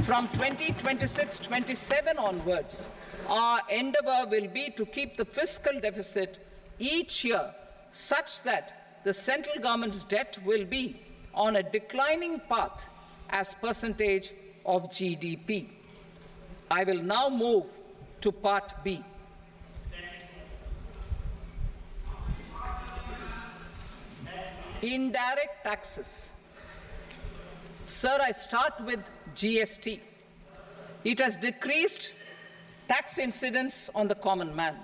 From 2026-27 onwards, our endeavor will be to keep the fiscal deficit each year such that the central government's debt will be on a declining path as percentage of GDP. I will now move to Part B. Indirect taxes. Sir, I start with GST. It has decreased tax incidence on the common man,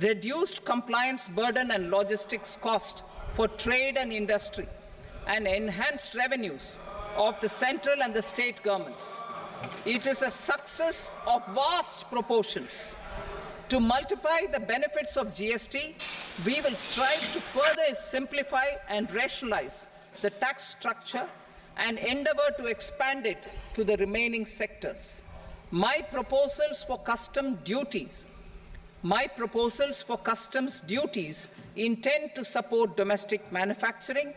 reduced compliance burden and logistics cost for trade and industry, and enhanced revenues of the central and the state governments. It is a success of vast proportions. To multiply the benefits of GST, we will strive to further simplify and rationalize the tax structure and endeavor to expand it to the remaining sectors. My proposals for customs duties intend to support domestic manufacturing,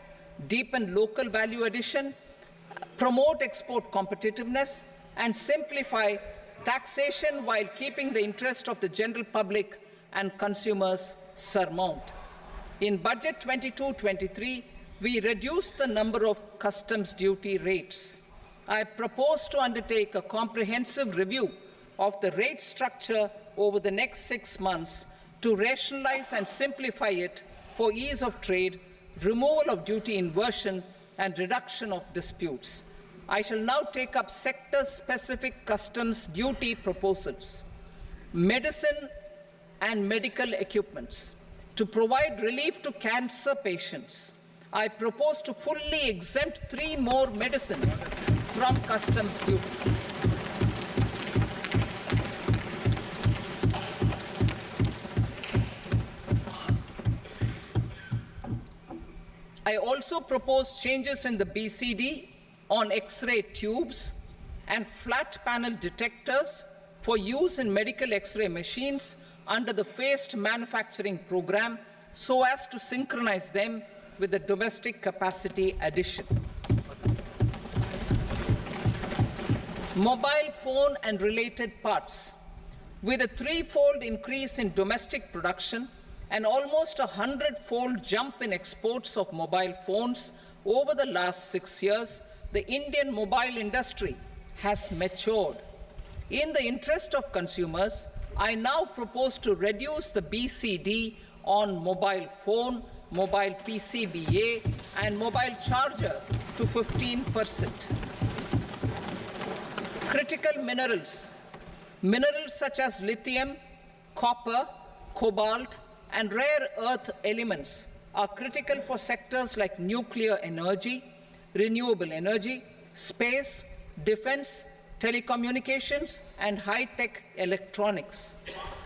deepen local value addition, promote export competitiveness, and simplify taxation while keeping the interest of the general public and consumers surmount. In Budget 22-23, we reduced the number of customs duty rates. I propose to undertake a comprehensive review of the rate structure over the next 6 months to rationalize and simplify it for ease of trade, removal of duty inversion, and reduction of disputes. I shall now take up sector-specific customs duty proposals. Medicine and medical equipments. To provide relief to cancer patients, I propose to fully exempt 3 more medicines from customs duties. I also propose changes in the BCD on X-ray tubes and flat panel detectors for use in medical X-ray machines under the phased manufacturing program so as to synchronize them with the domestic capacity addition. Mobile phone and related parts. With a 3-fold increase in domestic production and almost a 100-fold jump in exports of mobile phones over the last 6 years, the Indian mobile industry has matured. In the interest of consumers, I now propose to reduce the BCD on mobile phone, mobile PCBA, and mobile charger to 15%. Critical minerals. Minerals such as lithium, copper, cobalt, and rare earth elements are critical for sectors like nuclear energy, renewable energy, space, defense, telecommunications, and high-tech electronics.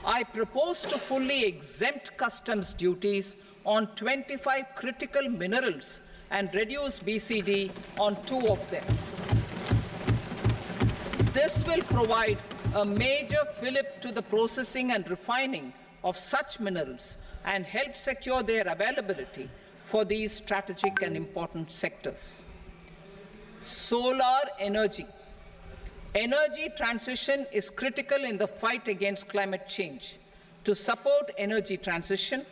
I propose to fully exempt customs duties on 25 critical minerals and reduce BCD on 2 of them. This will provide a major fillip to the processing and refining of such minerals and help secure their availability for these strategic and important sectors. Solar energy. Energy transition is critical in the fight against climate change. To support energy transition,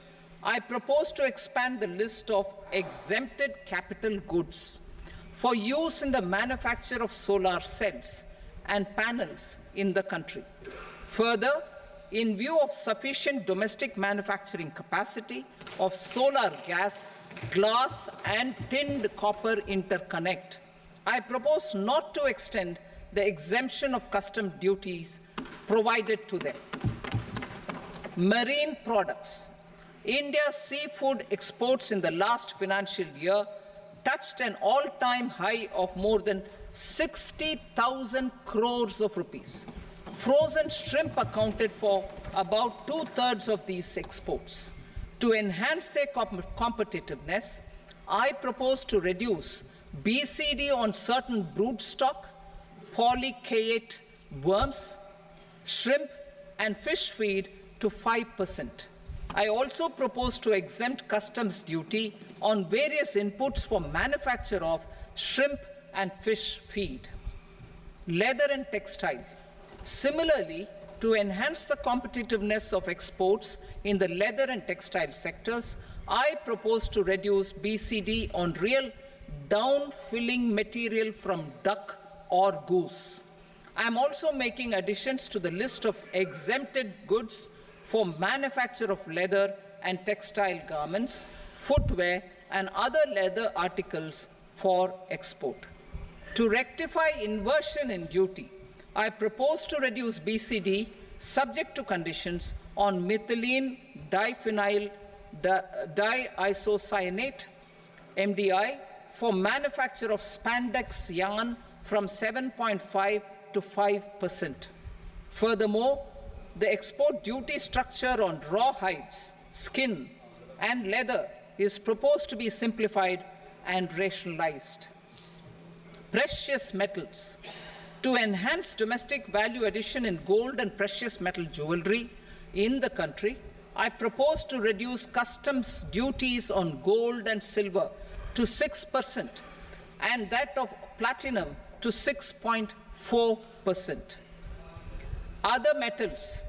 I propose to expand the list of exempted capital goods for use in the manufacture of solar cells and panels in the country. Further, in view of sufficient domestic manufacturing capacity of solar gas, glass and tinned copper interconnect, I propose not to extend the exemption of custom duties provided to them. Marine products. India's seafood exports in the last financial year touched an all-time high of more than 60,000 crores of rupees. Frozen shrimp accounted for about 2/3 of these exports. To enhance their competitiveness, I propose to reduce BCD on certain broodstock, polychaete worms, shrimp, and fish feed to 5%. I also propose to exempt customs duty on various inputs for manufacture of shrimp and fish feed. Leather and textile. Similarly, to enhance the competitiveness of exports in the leather and textile sectors, I propose to reduce BCD on real down-filling material from duck or goose. I am also making additions to the list of exempted goods for manufacture of leather and textile garments, footwear, and other leather articles for export. To rectify inversion in duty, I propose to reduce BCD subject to conditions on methylene diphenyl diisocyanate, MDI, for manufacture of spandex yarn from 7.5 to 5%. Furthermore, the export duty structure on raw hides, skin, and leather is proposed to be simplified and rationalized. Precious metals. To enhance domestic value addition in gold and precious metal jewelry in the country, I propose to reduce customs duties on gold and silver to 6% and that of platinum to 6.4%. Other metals.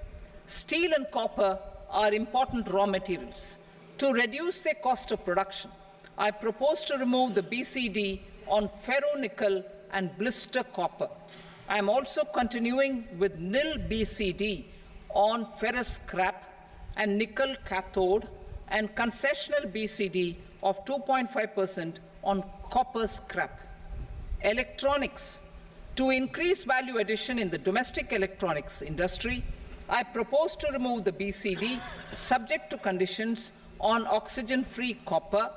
Steel and copper are important raw materials. To reduce their cost of production, I propose to remove the BCD on ferronickel and blister copper. I am also continuing with nil BCD on ferrous scrap and nickel cathode and concessional BCD of 2.5% on copper scrap. Electronics. To increase value addition in the domestic electronics industry, I propose to remove the BCD subject to conditions on oxygen-free copper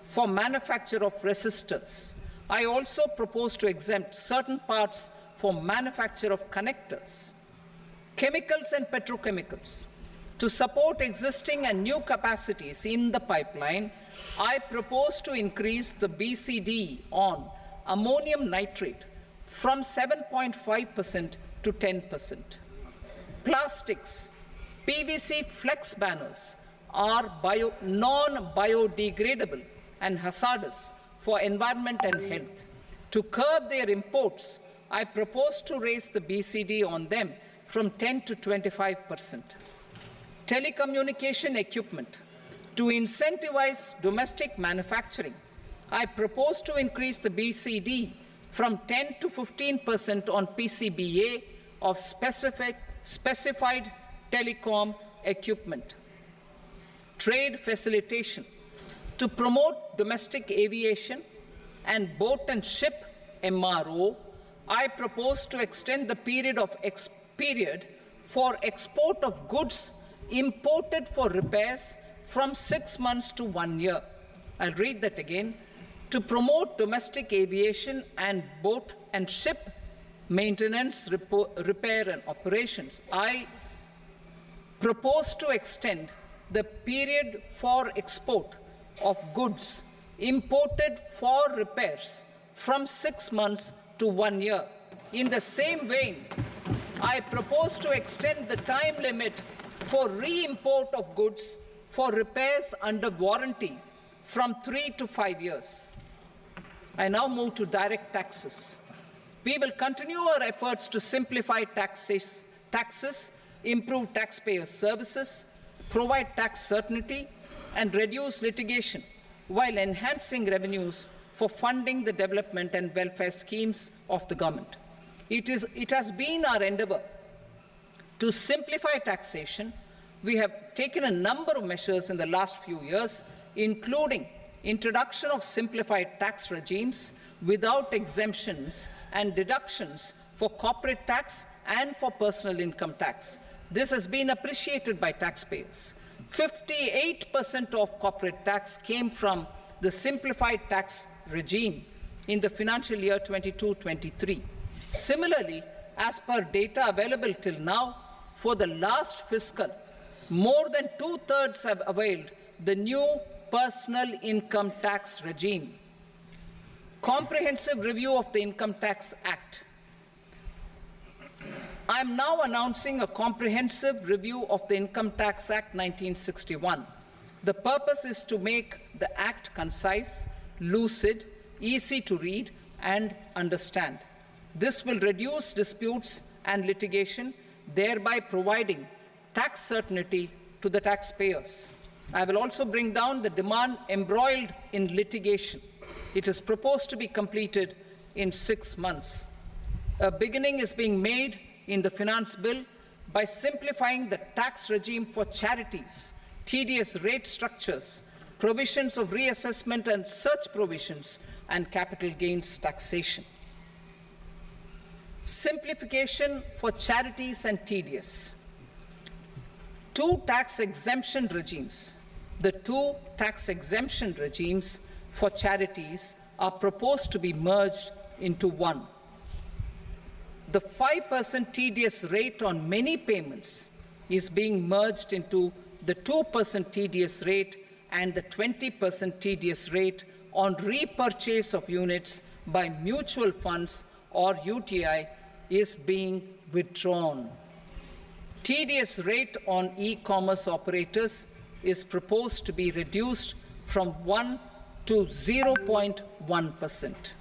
for manufacture of resistors. I also propose to exempt certain parts for manufacture of connectors. Chemicals and petrochemicals. To support existing and new capacities in the pipeline, I propose to increase the BCD on ammonium nitrate from 7.5% to 10%. Plastics. PVC flex banners are non-biodegradable and hazardous for environment and health. To curb their imports, I propose to raise the BCD on them from 10 to 25%. Telecommunication equipment. To incentivize domestic manufacturing, I propose to increase the BCD from 10 to 15% on PCBA of specified telecom equipment. Trade facilitation. To promote domestic aviation and boat and ship MRO, I propose to extend the period for export of goods imported for repairs from 6 months to 1 year. I'll read that again. To promote domestic aviation and boat and ship maintenance, repair and operations, I propose to extend the period for export of goods imported for repairs from 6 months to 1 year. In the same vein, I propose to extend the time limit for re-import of goods for repairs under warranty from 3 to 5 years. I now move to direct taxes. We will continue our efforts to simplify taxes, improve taxpayer services, provide tax certainty, and reduce litigation while enhancing revenues for funding the development and welfare schemes of the government. It has been our endeavor to simplify taxation. We have taken a number of measures in the last few years, including introduction of simplified tax regimes without exemptions and deductions for corporate tax and for personal income tax. This has been appreciated by taxpayers. 58% of corporate tax came from the simplified tax regime in the financial year 22-23. Similarly, as per data available till now, for the last fiscal, more than 2/3 have availed the new personal income tax regime. Comprehensive review of the Income Tax Act. I am now announcing a comprehensive review of the Income Tax Act 1961. The purpose is to make the Act concise, lucid, easy to read and understand. This will reduce disputes and litigation, thereby providing tax certainty to the taxpayers. I will also bring down the demand embroiled in litigation. It is proposed to be completed in 6 months. A beginning is being made in the Finance Bill by simplifying the tax regime for charities, tedious rate structures, provisions of reassessment and such provisions, and capital gains taxation. Simplification for charities and tedious. Two tax exemption regimes. The two tax exemption regimes for charities are proposed to be merged into one. The 5% TDS rate on many payments is being merged into the 2% TDS rate, and the 20% TDS rate on repurchase of units by mutual funds or UTI is being withdrawn. TDS rate on e-commerce operators is proposed to be reduced from 1 to 0.1%.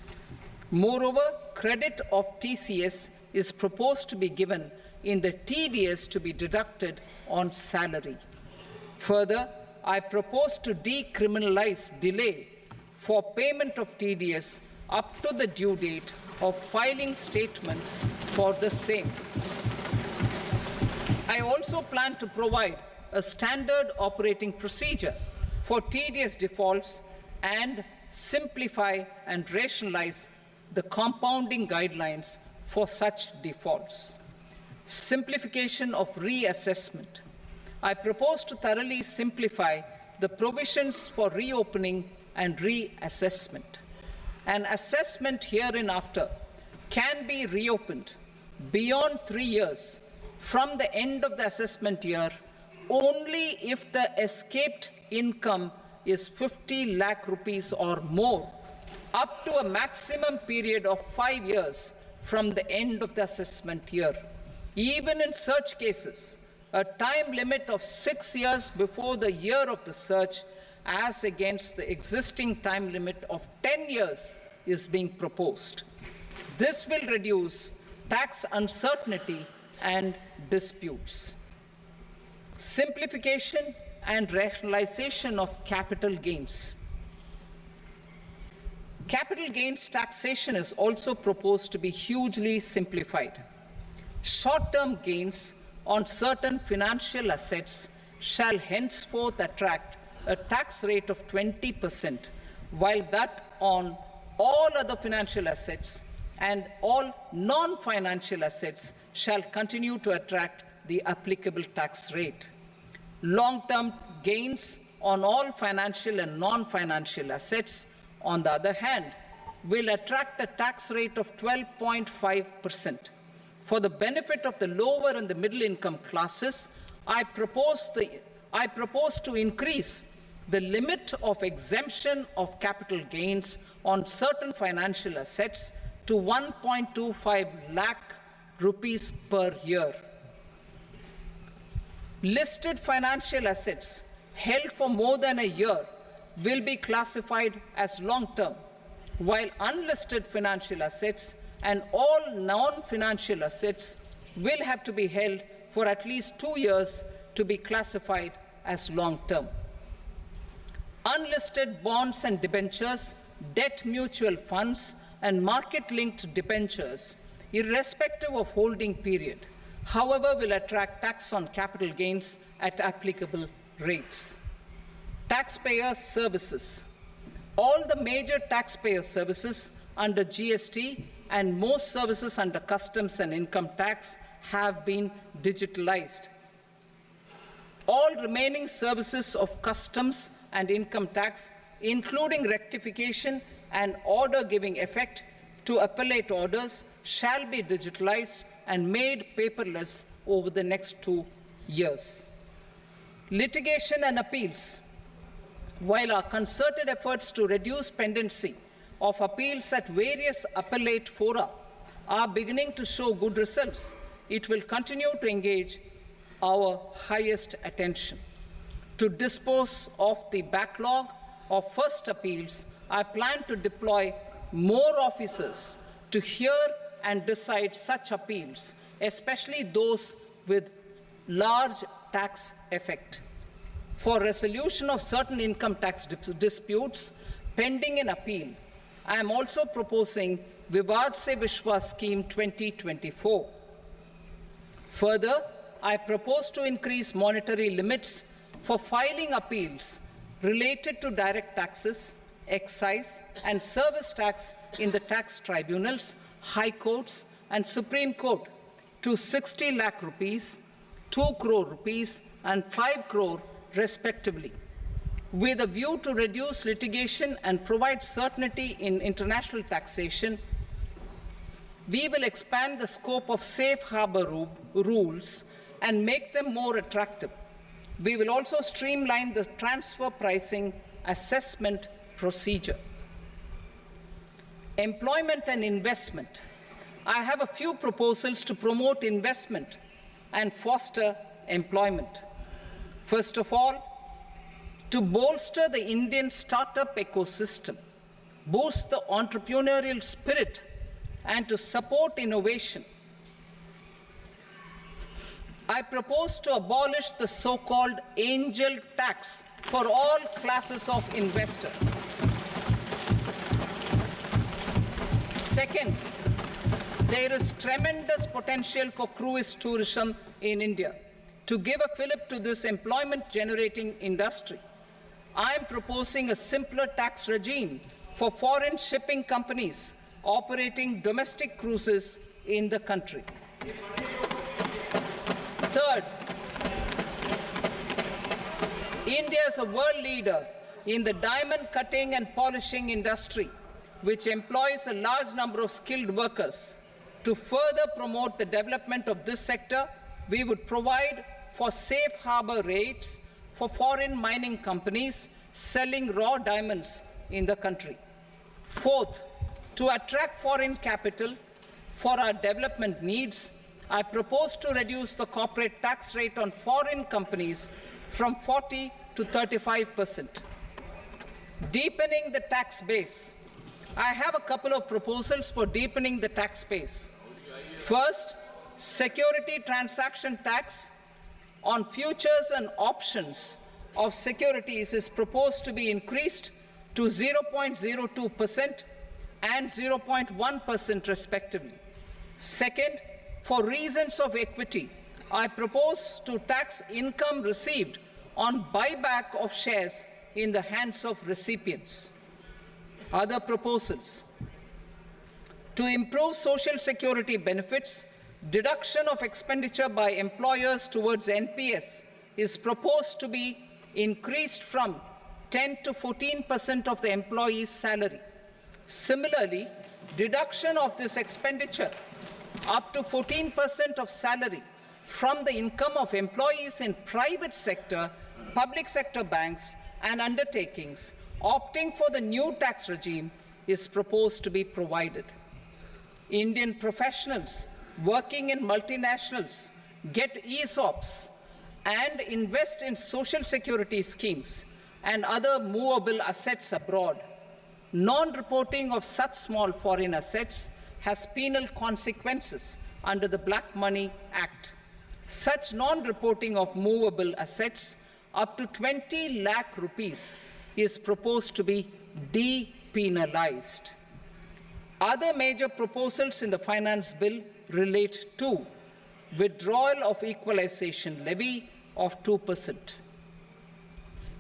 Moreover, credit of TCS is proposed to be given in the TDS to be deducted on salary. Further, I propose to decriminalize delay for payment of TDS up to the due date of filing statement for the same. I also plan to provide a standard operating procedure for TDS defaults and simplify and rationalize the compounding guidelines for such defaults. Simplification of reassessment. I propose to thoroughly simplify the provisions for reopening and reassessment. An assessment hereinafter can be reopened beyond 3 years from the end of the assessment year only if the escaped income is 50 lakh rupees or more, up to a maximum period of 5 years from the end of the assessment year. Even in such cases, a time limit of 6 years before the year of the search, as against the existing time limit of 10 years, is being proposed. This will reduce tax uncertainty and disputes. Simplification and rationalization of capital gains. Capital gains taxation is also proposed to be hugely simplified. Short-term gains on certain financial assets shall henceforth attract a tax rate of 20%, while that on all other financial assets and all non-financial assets shall continue to attract the applicable tax rate. Long-term gains on all financial and non-financial assets, on the other hand, will attract a tax rate of 12.5%. For the benefit of the lower and the middle income classes, I propose to increase the limit of exemption of capital gains on certain financial assets to 1.25 lakh rupees per year. Listed financial assets held for more than a year will be classified as long-term, while unlisted financial assets and all non-financial assets will have to be held for at least 2 years to be classified as long-term. Unlisted bonds and debentures, debt mutual funds, and market-linked debentures, irrespective of holding period, however, will attract tax on capital gains at applicable rates. Taxpayer services. All the major taxpayer services under GST and most services under customs and income tax have been digitalized. All remaining services of customs and income tax, including rectification and order giving effect to appellate orders, shall be digitalized and made paperless over the next 2 years. Litigation and appeals. While our concerted efforts to reduce pendency of appeals at various appellate fora are beginning to show good results, it will continue to engage our highest attention. To dispose of the backlog of first appeals, I plan to deploy more officers to hear and decide such appeals, especially those with large tax effect. For resolution of certain income tax disputes pending in appeal, I am also proposing Vivad Se Vishwas Scheme 2024. Further, I propose to increase monetary limits for filing appeals related to direct taxes, excise, and service tax in the tax tribunals, high courts, and Supreme Court to 60 lakh rupees, 2 crore rupees, and 5 crore respectively, with a view to reduce litigation and provide certainty in international taxation. We will expand the scope of safe harbor rules and make them more attractive. We will also streamline the transfer pricing assessment procedure. Employment and investment. I have a few proposals to promote investment and foster employment. First of all, to bolster the Indian startup ecosystem, boost the entrepreneurial spirit, and to support innovation, I propose to abolish the so-called angel tax for all classes of investors. Second, there is tremendous potential for cruise tourism in India. To give a fillip to this employment-generating industry, I am proposing a simpler tax regime for foreign shipping companies operating domestic cruises in the country. Third, India is a world leader in the diamond cutting and polishing industry, which employs a large number of skilled workers. To further promote the development of this sector, we would provide for safe harbor rates for foreign mining companies selling raw diamonds in the country. Fourth, to attract foreign capital for our development needs, I propose to reduce the corporate tax rate on foreign companies from 40 to 35%. Deepening the tax base. I have a couple of proposals for deepening the tax base. First, security transaction tax on futures and options of securities is proposed to be increased to 0.02% and 0.1% respectively. Second, for reasons of equity, I propose to tax income received on buyback of shares in the hands of recipients. Other proposals. To improve social security benefits, deduction of expenditure by employers towards NPS is proposed to be increased from 10 to 14% of the employee's salary. Similarly, deduction of this expenditure up to 14% of salary from the income of employees in private sector, public sector banks, and undertakings opting for the new tax regime is proposed to be provided. Indian professionals working in multinationals get ESOPs and invest in social security schemes and other movable assets abroad. Non-reporting of such small foreign assets has penal consequences under the Black Money Act. Such non-reporting of movable assets up to 20 lakh rupees is proposed to be depenalized. Other major proposals in the finance bill relate to withdrawal of equalization levy of 2%,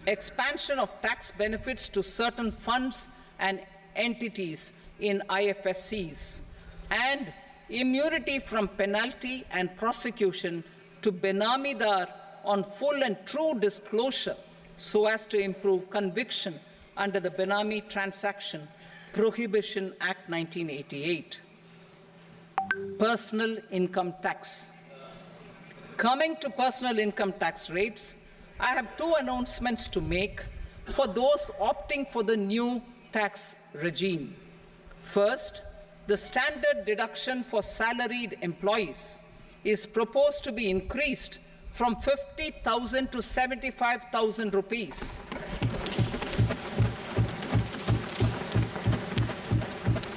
expansion of tax benefits to certain funds and entities in IFSCs, and immunity from penalty and prosecution to Benamidar on full and true disclosure so as to improve conviction under the Benami Transaction Prohibition Act 1988. Personal income tax. Coming to personal income tax rates, I have two announcements to make for those opting for the new tax regime. First, the standard deduction for salaried employees is proposed to be increased from 50,000 to 75,000 rupees.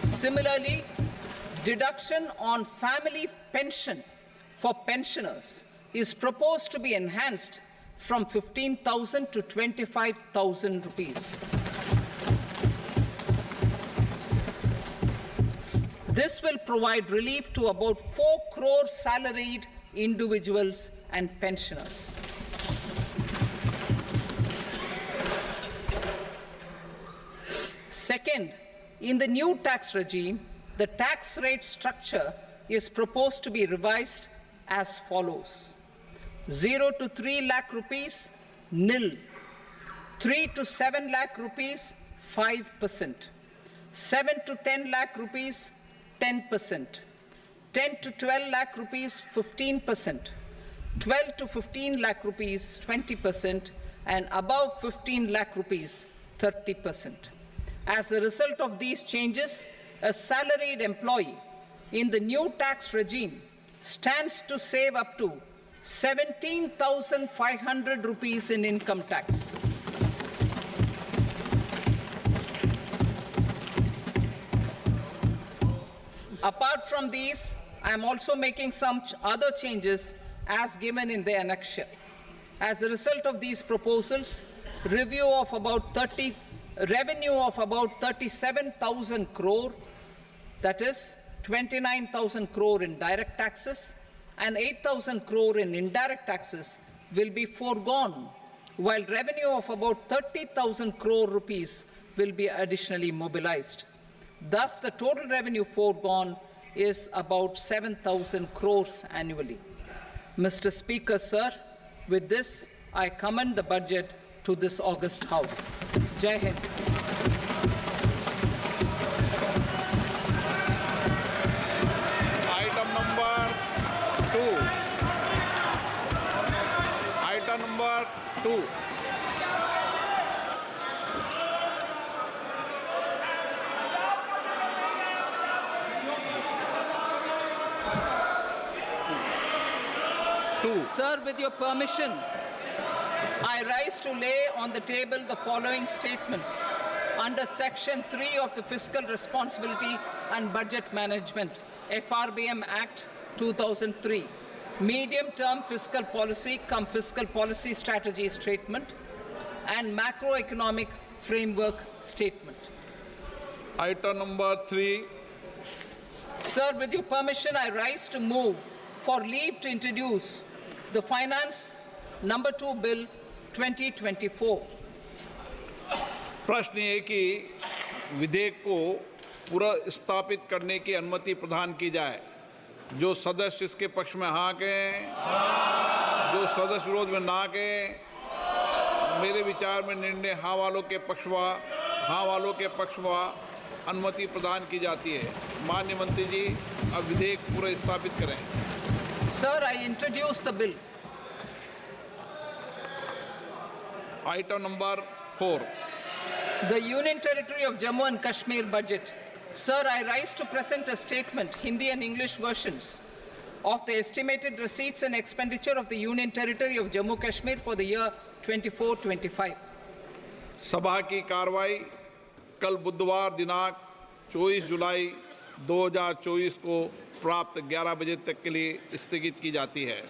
Similarly, deduction on family pension for pensioners is proposed to be enhanced from 15,000 to 25,000 rupees. This will provide relief to about 4 crore salaried individuals and pensioners. Second, in the new tax regime, the tax rate structure is proposed to be revised as follows: 0 to 3 lakh rupees, nil; 3 to 7 lakh rupees, 5%; 7 to 10 lakh rupees, 10%; 10 to 12 lakh rupees, 15%; 12 to 15 lakh rupees, 20%; and above 15 lakh rupees, 30%. As a result of these changes, a salaried employee in the new tax regime stands to save up to 17,500 rupees in income tax. Apart from these, I am also making some other changes as given in the annexure. As a result of these proposals, revenue of about 37,000 crore, that is 29,000 crore in direct taxes and 8,000 crore in indirect taxes, will be foregone, while revenue of about 30,000 crore rupees will be additionally mobilized. Thus, the total revenue foregone is about 7,000 crores annually. Mr. Speaker, sir, with this, I commend the budget to this august House. Jai Hind. Item number 2. Item number 2. Sir, with your permission, I rise to lay on the table the following statements under Section 3 of the Fiscal Responsibility and Budget Management, FRBM Act 2003, Medium-Term Fiscal Policy cum Fiscal Policy Strategy Statement, and Macroeconomic Framework Statement. Item number 3. Sir, with your permission, I rise to move for leave to introduce the Finance Number 2 Bill 2024. प्रश्न ये कि विधेयक को पुनर्स्थापित करने की अनुमति प्रदान की जाए। जो सदस्य इसके पक्ष में हाँ कहें, जो सदस्य विरोध में ना कहें। मेरे विचार में निर्णय हाँ वालों के पक्ष में अनुमति प्रदान की जाती है। माननीय मंत्री जी, अब विधेयक पुनर्स्थापित करें। Sir, I introduce the bill. Item number 4. The Union Territory of Jammu and Kashmir budget. Sir, I rise to present a statement, Hindi and English versions, of the estimated receipts and expenditure of the Union Territory of Jammu Kashmir for the year 24-25. सभा की कार्रवाई कल बुधवार दिनांक 24 जुलाई 2024 को प्राप्त 11 बजे तक के लिए स्थगित की जाती है।